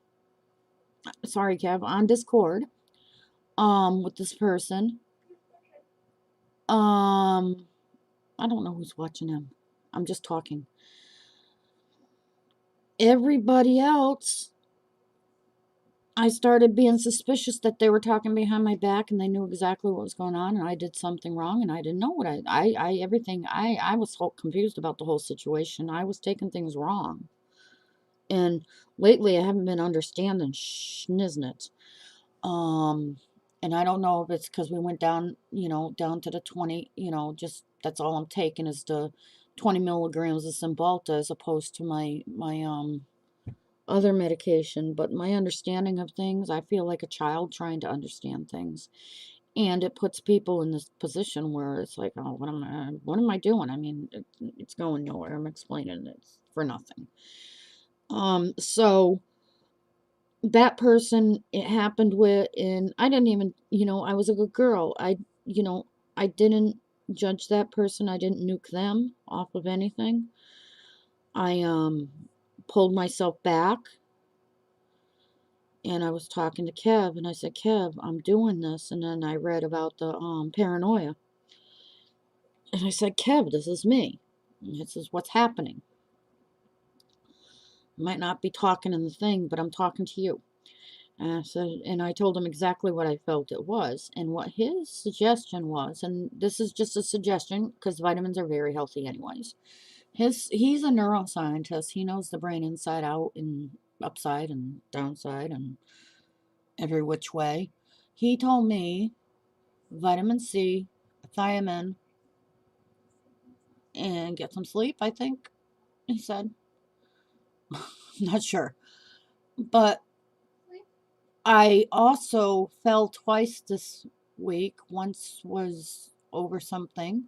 sorry, Kev, on Discord, with this person, I don't know who's watching him. I'm just talking. Everybody else, I started being suspicious that they were talking behind my back and they knew exactly what was going on, and I did something wrong and I didn't know what I was so confused about the whole situation. I was taking things wrong. And lately I haven't been understanding schniznit. Um, and I don't know if it's because we went down, down to the 20, just that's all I'm taking is the 20 milligrams of Cymbalta as opposed to my other medication. But my understanding of things, I feel like a child trying to understand things. And it puts people in this position where it's like, oh, what am I doing? I mean, it's going nowhere. I'm explaining it for nothing. So that person it happened with, and I didn't even, I was a good girl. You know, I didn't judge that person. I didn't nuke them off of anything. I pulled myself back and I was talking to Kev and I said, Kev, I'm doing this. And then I read about the paranoia. And I said, Kev, this is me. This is what's happening. I might not be talking in the thing, but I'm talking to you. And I told him exactly what I felt it was and what his suggestion was. And this is just a suggestion because vitamins are very healthy, anyways. He's a neuroscientist. He knows the brain inside out and upside and downside and every which way. He told me vitamin C, thiamine, and get some sleep, I think he said. I'm not sure. But I also fell twice this week. Once was over something.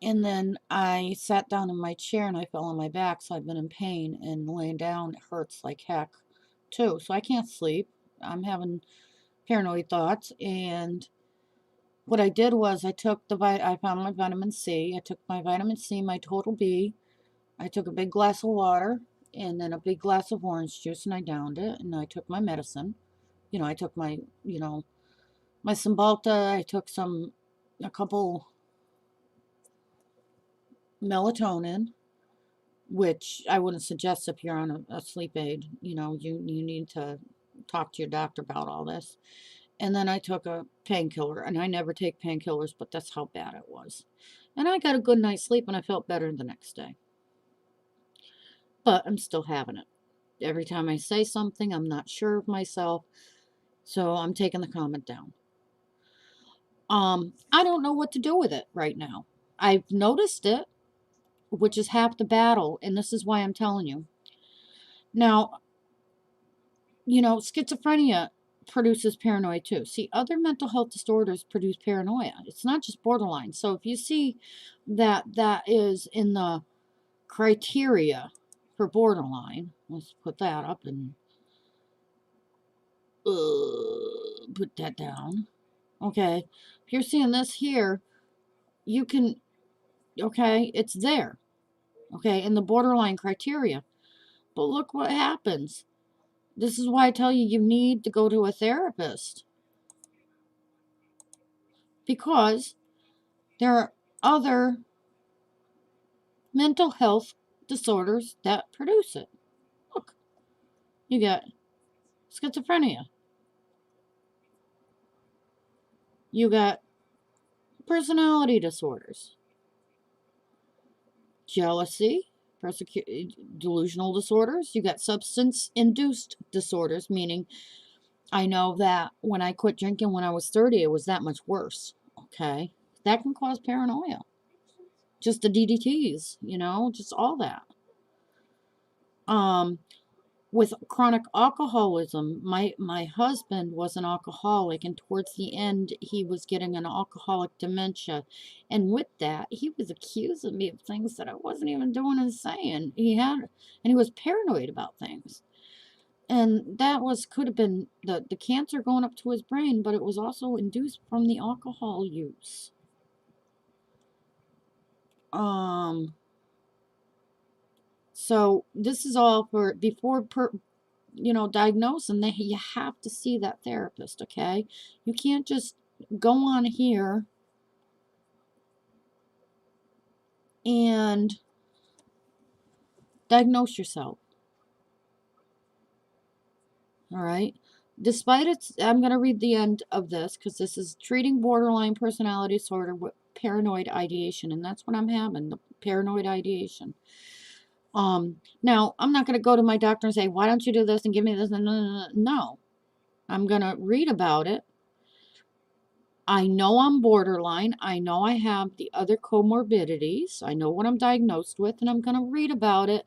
And then I sat down in my chair and I fell on my back, so I've been in pain. And laying down, it hurts like heck, too. So I can't sleep. I'm having paranoid thoughts. And what I did was I found my vitamin C. I took my vitamin C, my total B, I took a big glass of water and then a big glass of orange juice and I downed it and I took my medicine. I took my, my Cymbalta. I took a couple melatonin, which I wouldn't suggest if you're on a sleep aid. You need to talk to your doctor about all this. And then I took a painkiller, and I never take painkillers, but that's how bad it was. And I got a good night's sleep, and I felt better the next day. But I'm still having it. Every time I say something, I'm not sure of myself, so I'm taking the comment down. I don't know what to do with it right now. I've noticed it, which is half the battle, and this is why I'm telling you. Now, schizophrenia produces paranoia too. See, other mental health disorders produce paranoia. It's not just borderline. So if you see that is in the criteria for borderline, let's put that up and put that down. Okay. If you're seeing this here, you can, okay, it's there. Okay, in the borderline criteria. But look what happens. This is why I tell you need to go to a therapist. Because there are other mental health disorders that produce it. Look, you got schizophrenia. You got personality disorders, jealousy, delusional disorders. You got substance-induced disorders, meaning I know that when I quit drinking when I was 30, it was that much worse. Okay, that can cause paranoia. Just the DDTs, just all that. Um, with chronic alcoholism, my husband was an alcoholic, and towards the end he was getting an alcoholic dementia, and with that he was accusing me of things that I wasn't even doing and saying. And he was paranoid about things, and that could have been the cancer going up to his brain, but it was also induced from the alcohol use. So this is all for before diagnose, and then you have to see that therapist. Okay, you can't just go on here and diagnose yourself. All right, despite I'm going to read the end of this because this is treating borderline personality disorder with paranoid ideation, and that's what I'm having, the paranoid ideation. Now I'm not going to go to my doctor and say, why don't you do this and give me this? No, I'm going to read about it. I know I'm borderline. I know I have the other comorbidities. I know what I'm diagnosed with, and I'm going to read about it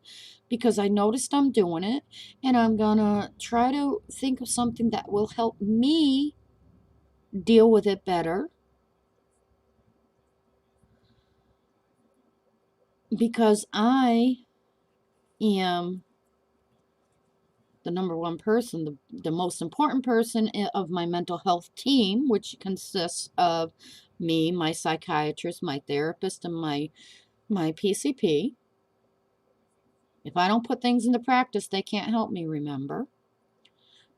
because I noticed I'm doing it, and I'm going to try to think of something that will help me deal with it better, because I am the number one person, the most important person of my mental health team, which consists of me, my psychiatrist, my therapist, and my PCP. If I don't put things into practice, they can't help me, remember.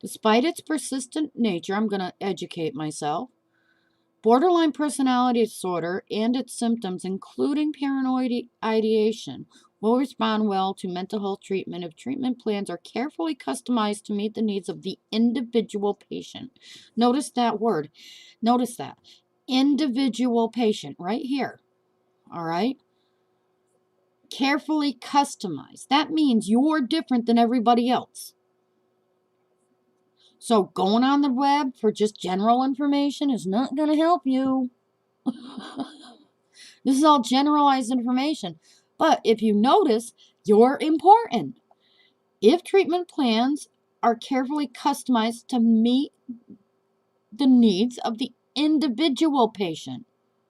Despite its persistent nature, I'm going to educate myself. Borderline personality disorder and its symptoms, including paranoid ideation, will respond well to mental health treatment if treatment plans are carefully customized to meet the needs of the individual patient. Notice that word. Notice that. Individual patient, right here. All right? Carefully customized. That means you're different than everybody else. So going on the web for just general information is not going to help you. This is all generalized information. But if you notice, you're important. If treatment plans are carefully customized to meet the needs of the individual patient,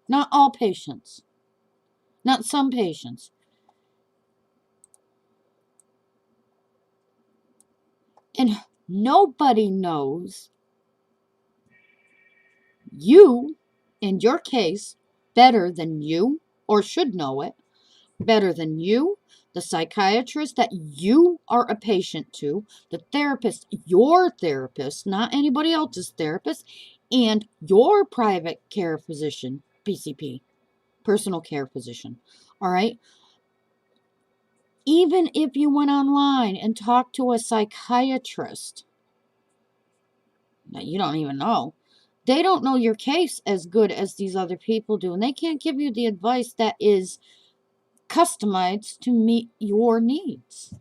not all patients, not some patients. And nobody knows you, in your case, better than you, or should know it, better than you, the psychiatrist that you are a patient to, the therapist, your therapist, not anybody else's therapist, and your private care physician, PCP, personal care physician. All right. Even if you went online and talked to a psychiatrist that you don't even know, they don't know your case as good as these other people do, and they can't give you the advice that is customized to meet your needs.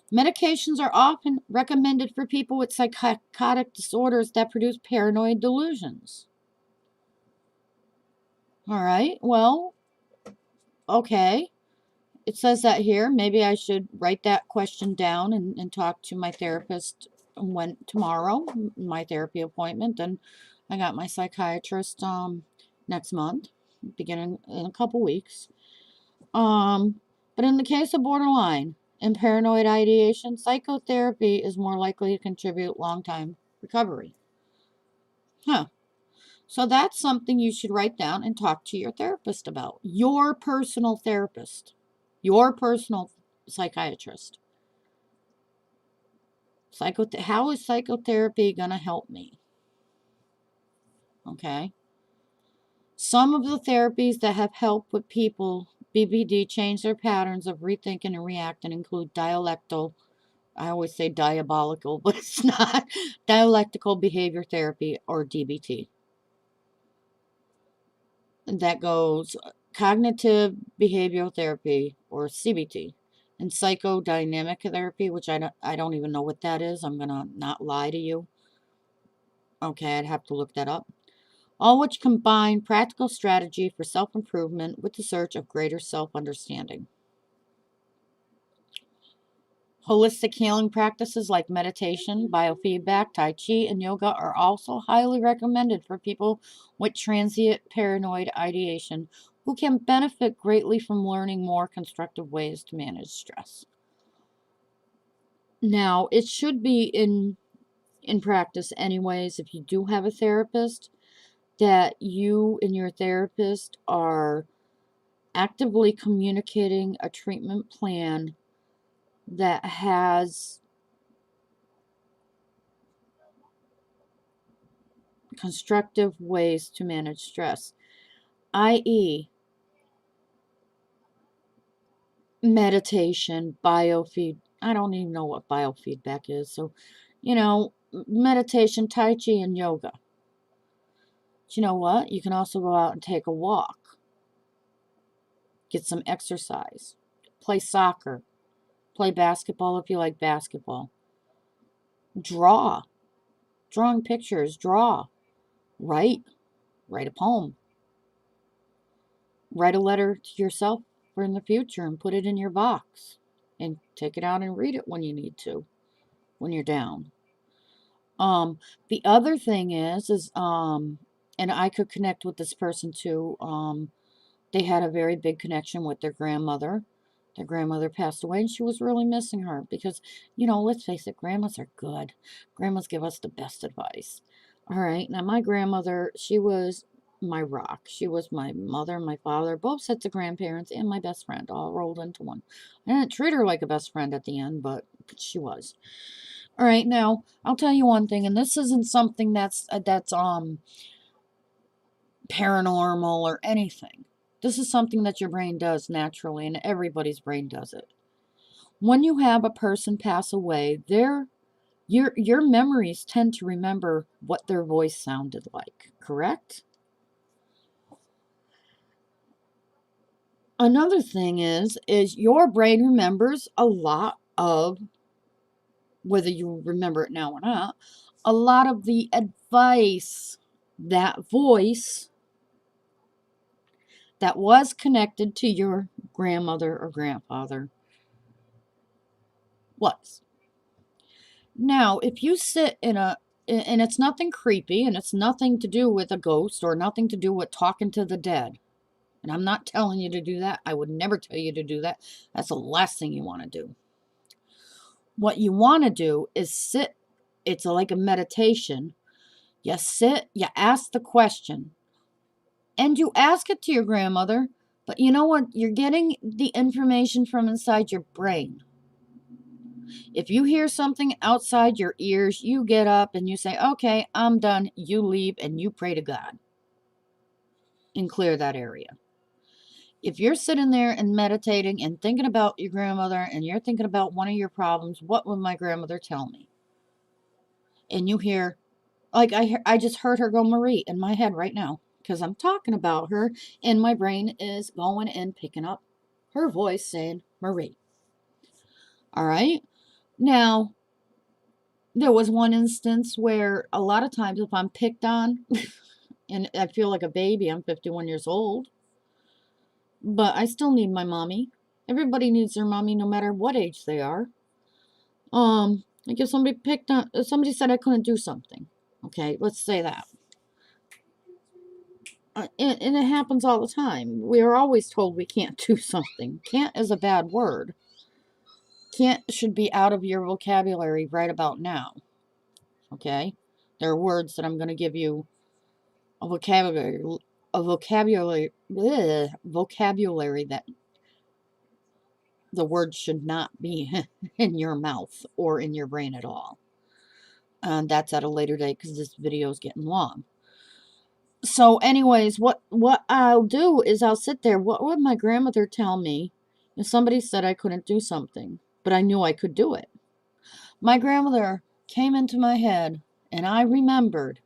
Medications are often recommended for people with psychotic disorders that produce paranoid delusions. All right, well, okay. It says that here. Maybe I should write that question down and talk to my therapist when tomorrow, my therapy appointment. And I got my psychiatrist next month, beginning in a couple weeks. But in the case of borderline and paranoid ideation, psychotherapy is more likely to contribute long-time recovery. Huh. So that's something you should write down and talk to your therapist about. Your personal therapist. Your personal psychiatrist. How is psychotherapy going to help me? Okay. Some of the therapies that have helped with people, BBD, change their patterns of rethinking and reacting include dialectical, I always say diabolical, but it's not, dialectical behavior therapy, or DBT. And that goes cognitive behavioral therapy, or CBT, and psychodynamic therapy, which I don't even know what that is. I'm going to not lie to you. Okay, I'd have to look that up. All which combine practical strategy for self-improvement with the search of greater self-understanding. Holistic healing practices like meditation, biofeedback, Tai Chi, and yoga are also highly recommended for people with transient paranoid ideation who can benefit greatly from learning more constructive ways to manage stress. Now, it should be in practice anyways, if you do have a therapist, that you and your therapist are actively communicating a treatment plan that has constructive ways to manage stress, i.e., meditation, I don't even know what biofeedback is. So, meditation, Tai Chi, and yoga. But you know what? You can also go out and take a walk, get some exercise, play soccer, play basketball if you like basketball, drawing pictures, write a poem, write a letter to yourself for in the future and put it in your box and take it out and read it when you need to, when you're down. The other thing is and I could connect with this person too. They had a very big connection with their grandmother. Their grandmother passed away and she was really missing her because, let's face it, grandmas are good. Grandmas give us the best advice. All right. Now, my grandmother, she was my rock. She was my mother, my father, both sets of grandparents, and my best friend all rolled into one. I didn't treat her like a best friend at the end, but she was. All right. Now, I'll tell you one thing, and this isn't something that's paranormal or anything. This is something that your brain does naturally, and everybody's brain does it. When you have a person pass away, your memories tend to remember what their voice sounded like, correct? Another thing is your brain remembers a lot of, whether you remember it now or not, a lot of the advice that voice that was connected to your grandmother or grandfather was. Now, if you sit and it's nothing creepy, and it's nothing to do with a ghost or nothing to do with talking to the dead. And I'm not telling you to do that. I would never tell you to do that. That's the last thing you want to do. What you want to do is sit. It's like a meditation. You sit, you ask the question, And you ask it to your grandmother, but you know what? You're getting the information from inside your brain. If you hear something outside your ears, you get up and you say, okay, I'm done. You leave and you pray to God and clear that area. If you're sitting there and meditating and thinking about your grandmother and you're thinking about one of your problems, what would my grandmother tell me? And you hear, like I just heard her go Marie in my head right now because I'm talking about her and my brain is going and picking up her voice saying Marie. All right. Now, there was one instance where a lot of times if I'm picked on and I feel like a baby, I'm 51 years old, but I still need my mommy. Everybody needs their mommy no matter what age they are. Like if somebody picked on, if somebody said I couldn't do something. Okay, let's say that. And it happens all the time. We are always told we can't do something. Can't is a bad word. Can't should be out of your vocabulary right about now. Okay? There are words that I'm going to give you a vocabulary that the word should not be in your mouth or in your brain at all. And that's at a later date because this video is getting long. So anyways, what I'll do is I'll sit there. What would my grandmother tell me if somebody said I couldn't do something, but I knew I could do it? My grandmother came into my head, and I remembered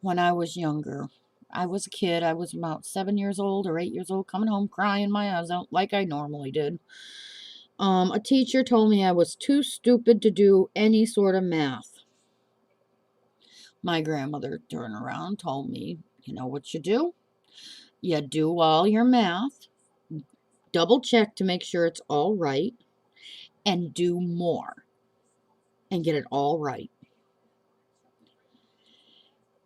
when I was younger. I was a kid. I was about 7 years old or 8 years old, coming home crying my eyes out like I normally did. A teacher told me I was too stupid to do any sort of math. My grandmother turned around and told me, you know what you do? You do all your math, double check to make sure it's all right, and do more and get it all right.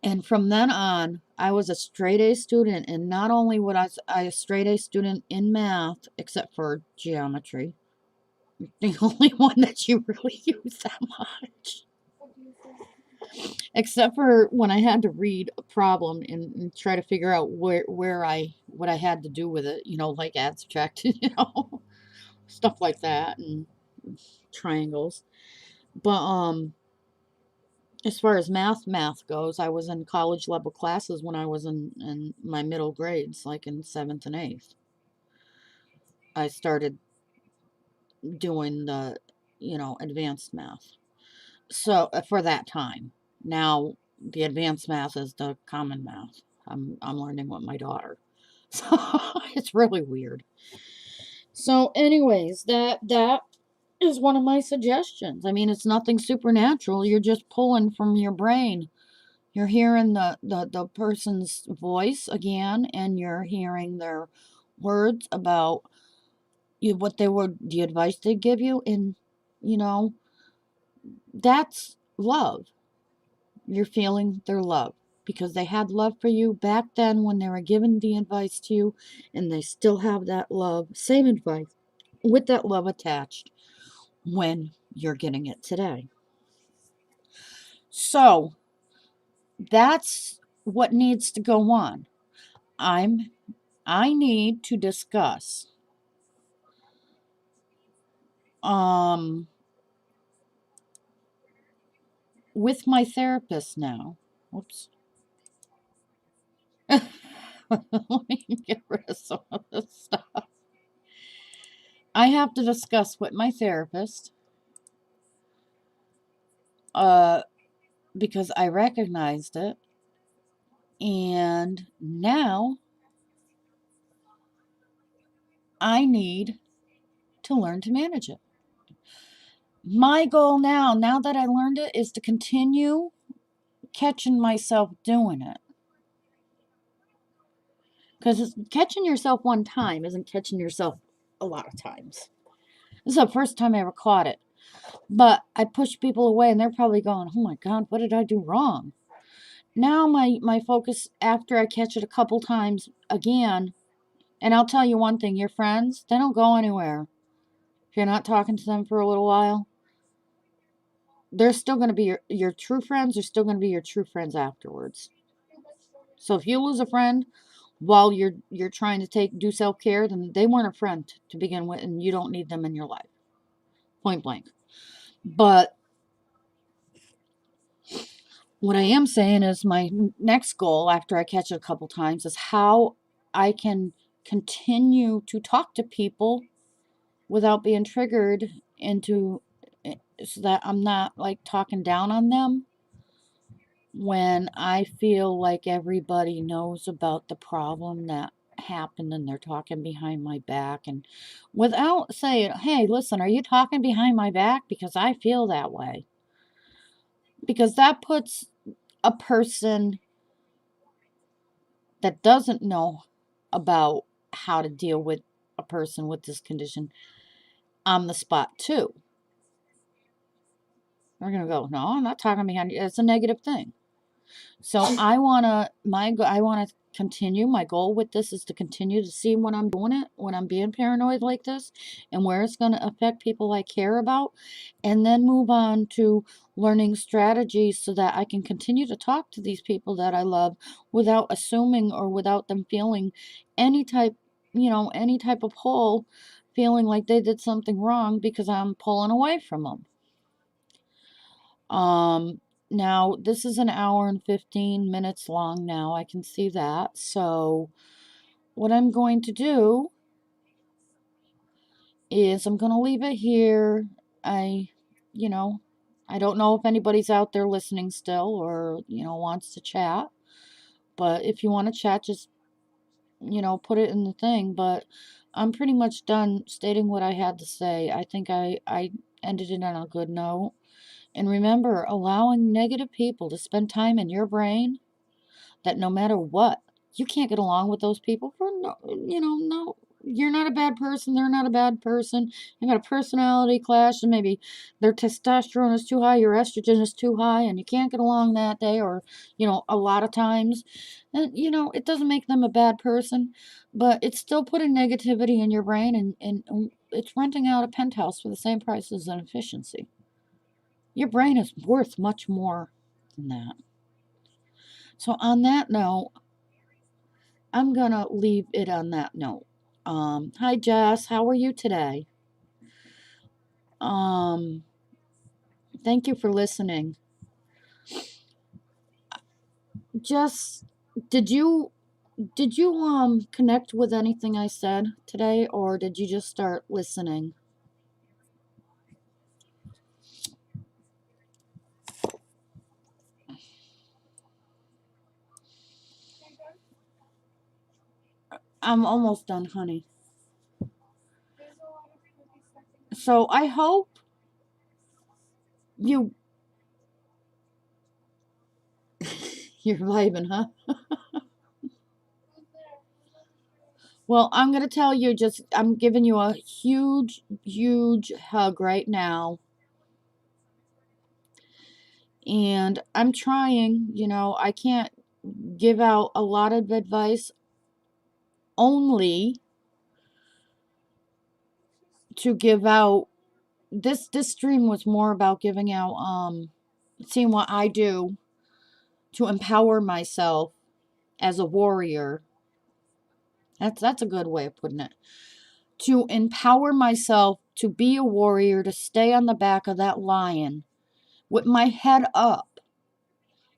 And from then on, I was a straight A student, and not only was I a straight A student in math, except for geometry, the only one that you really use that much. Except for when I had to read a problem and try to figure out what I had to do with it, like abstract, stuff like that and triangles. But as far as math goes, I was in college level classes when I was in my middle grades, like in 7th and 8th. I started doing the, advanced math. So for that time. Now the advanced math is the common math. I'm learning with my daughter. So it's really weird. So anyways, that is one of my suggestions. I mean, it's nothing supernatural. You're just pulling from your brain. You're hearing the person's voice again, and you're hearing their words about what they were, the advice they give you, and you know that's love. You're feeling their love because they had love for you back then when they were giving the advice to you, and they still have that love, same advice, with that love attached when you're getting it today. So that's what needs to go on. I need to discuss with my therapist now. Whoops. Let me get rid of some of this stuff. I have to discuss with my therapist because I recognized it, and now I need to learn to manage it. My goal now that I learned it, is to continue catching myself doing it. Because catching yourself one time isn't catching yourself a lot of times. This is the first time I ever caught it. But I push people away and they're probably going, oh my God, what did I do wrong? Now my focus, after I catch it a couple times again, and I'll tell you one thing, your friends, they don't go anywhere. If you're not talking to them for a little while, they're still going to be your true friends are still going to be your true friends afterwards. So if you lose a friend, while you're trying to do self-care, then they weren't a friend to begin with, and you don't need them in your life. Point blank. But what I am saying is my next goal after I catch it a couple times is how I can continue to talk to people without being triggered into so that I'm not like talking down on them when I feel like everybody knows about the problem that happened and they're talking behind my back, and without saying, hey, listen, are you talking behind my back? Because I feel that way. Because that puts a person that doesn't know about how to deal with a person with this condition on the spot too. They're going to go, no, I'm not talking behind you. It's a negative thing. So I want to continue. My goal with this is to continue to see when I'm doing it, when I'm being paranoid like this, and where it's going to affect people I care about, and then move on to learning strategies so that I can continue to talk to these people that I love without assuming or without them feeling any type, any type of pull, feeling like they did something wrong because I'm pulling away from them. Now this is an hour and 15 minutes long now. I can see that. So what I'm going to do is I'm going to leave it here. I, you know, I don't know if anybody's out there listening still or, wants to chat. But if you want to chat, just, put it in the thing. But I'm pretty much done stating what I had to say. I think I ended it on a good note. And remember, allowing negative people to spend time in your brain, that no matter what, you can't get along with those people for no, no, you're not a bad person, they're not a bad person. You got a personality clash, and maybe their testosterone is too high, your estrogen is too high, and you can't get along that day, or, a lot of times. And, it doesn't make them a bad person, but it's still putting negativity in your brain, and it's renting out a penthouse for the same price as an efficiency. Your brain is worth much more than that. So on that note, I'm going to leave it on that note. Hi, Jess. How are you today? Um, Thank you for listening. Jess, did you connect with anything I said today, or did you just start listening? I'm almost done, honey. So I hope you you're vibing, huh? Well, I'm going to tell you, I'm giving you a huge, huge hug right now. And I'm trying, I can't give out a lot of advice, only to give out this stream was more about giving out seeing what I do to empower myself as a warrior. That's a good way of putting it. To empower myself to be a warrior, to stay on the back of that lion with my head up,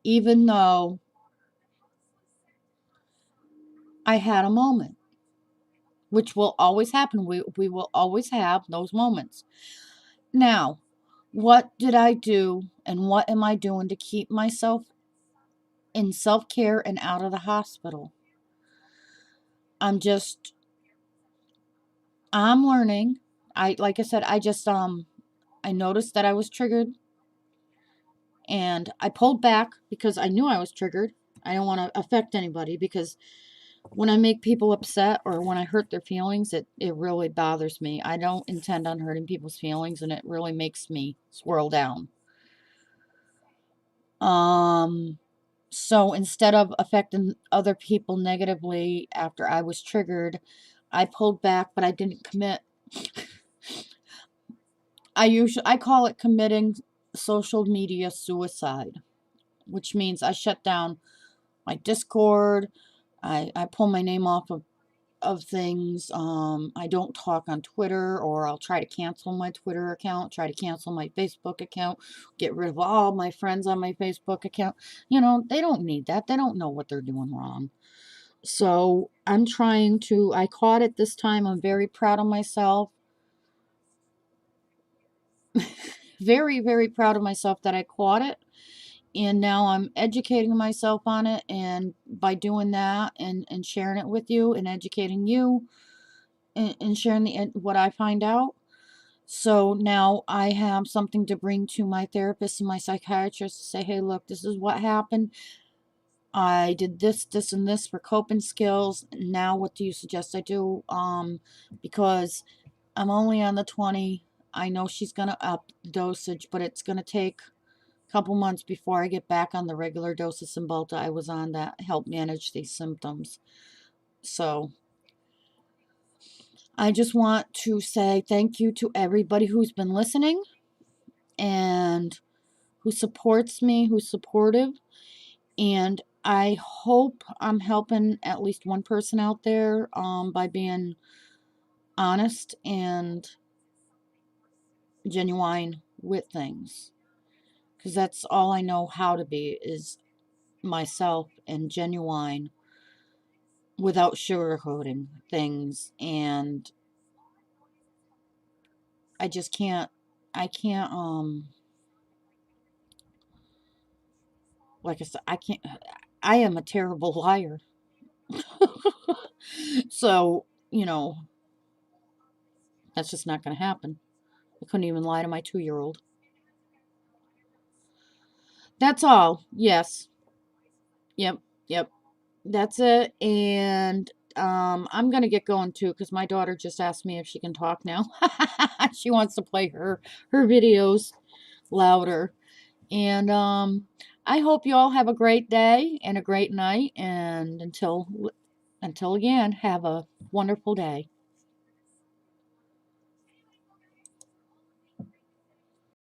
even though I had a moment, which will always happen. We will always have those moments. Now, what did I do and what am I doing to keep myself in self-care and out of the hospital? I'm learning. Like I said, I noticed that I was triggered, and I pulled back because I knew I was triggered. I don't want to affect anybody, because when I make people upset or when I hurt their feelings, it really bothers me. I don't intend on hurting people's feelings, and it really makes me swirl down. So instead of affecting other people negatively after I was triggered, I pulled back, but I didn't commit. I call it committing social media suicide, which means I shut down my Discord. I pull my name off of things. I don't talk on Twitter, or I'll try to cancel my Twitter account, try to cancel my Facebook account, get rid of all my friends on my Facebook account. They don't need that. They don't know what they're doing wrong. So I'm trying to, I caught it this time. I'm very proud of myself. Very, very proud of myself that I caught it. And now I'm educating myself on it. And by doing that and sharing it with you and educating you and sharing what I find out. So now I have something to bring to my therapist and my psychiatrist to say, hey, look, this is what happened. I did this, this, and this for coping skills. Now, what do you suggest I do? Because I'm only on the 20. I know she's going to up the dosage, but it's going to take a couple months before I get back on the regular dose of Cymbalta I was on that helped manage these symptoms. So I just want to say thank you to everybody who's been listening and who supports me, who's supportive. And I hope I'm helping at least one person out there by being honest and genuine with things. Because that's all I know how to be is myself and genuine without sugarcoating things. And I just can't, like I said, I am a terrible liar. So, that's just not going to happen. I couldn't even lie to my 2-year-old. That's all. Yes. Yep. Yep. That's it. And I'm going to get going too because my daughter just asked me if she can talk now. She wants to play her videos louder. And I hope you all have a great day and a great night. And until again, have a wonderful day.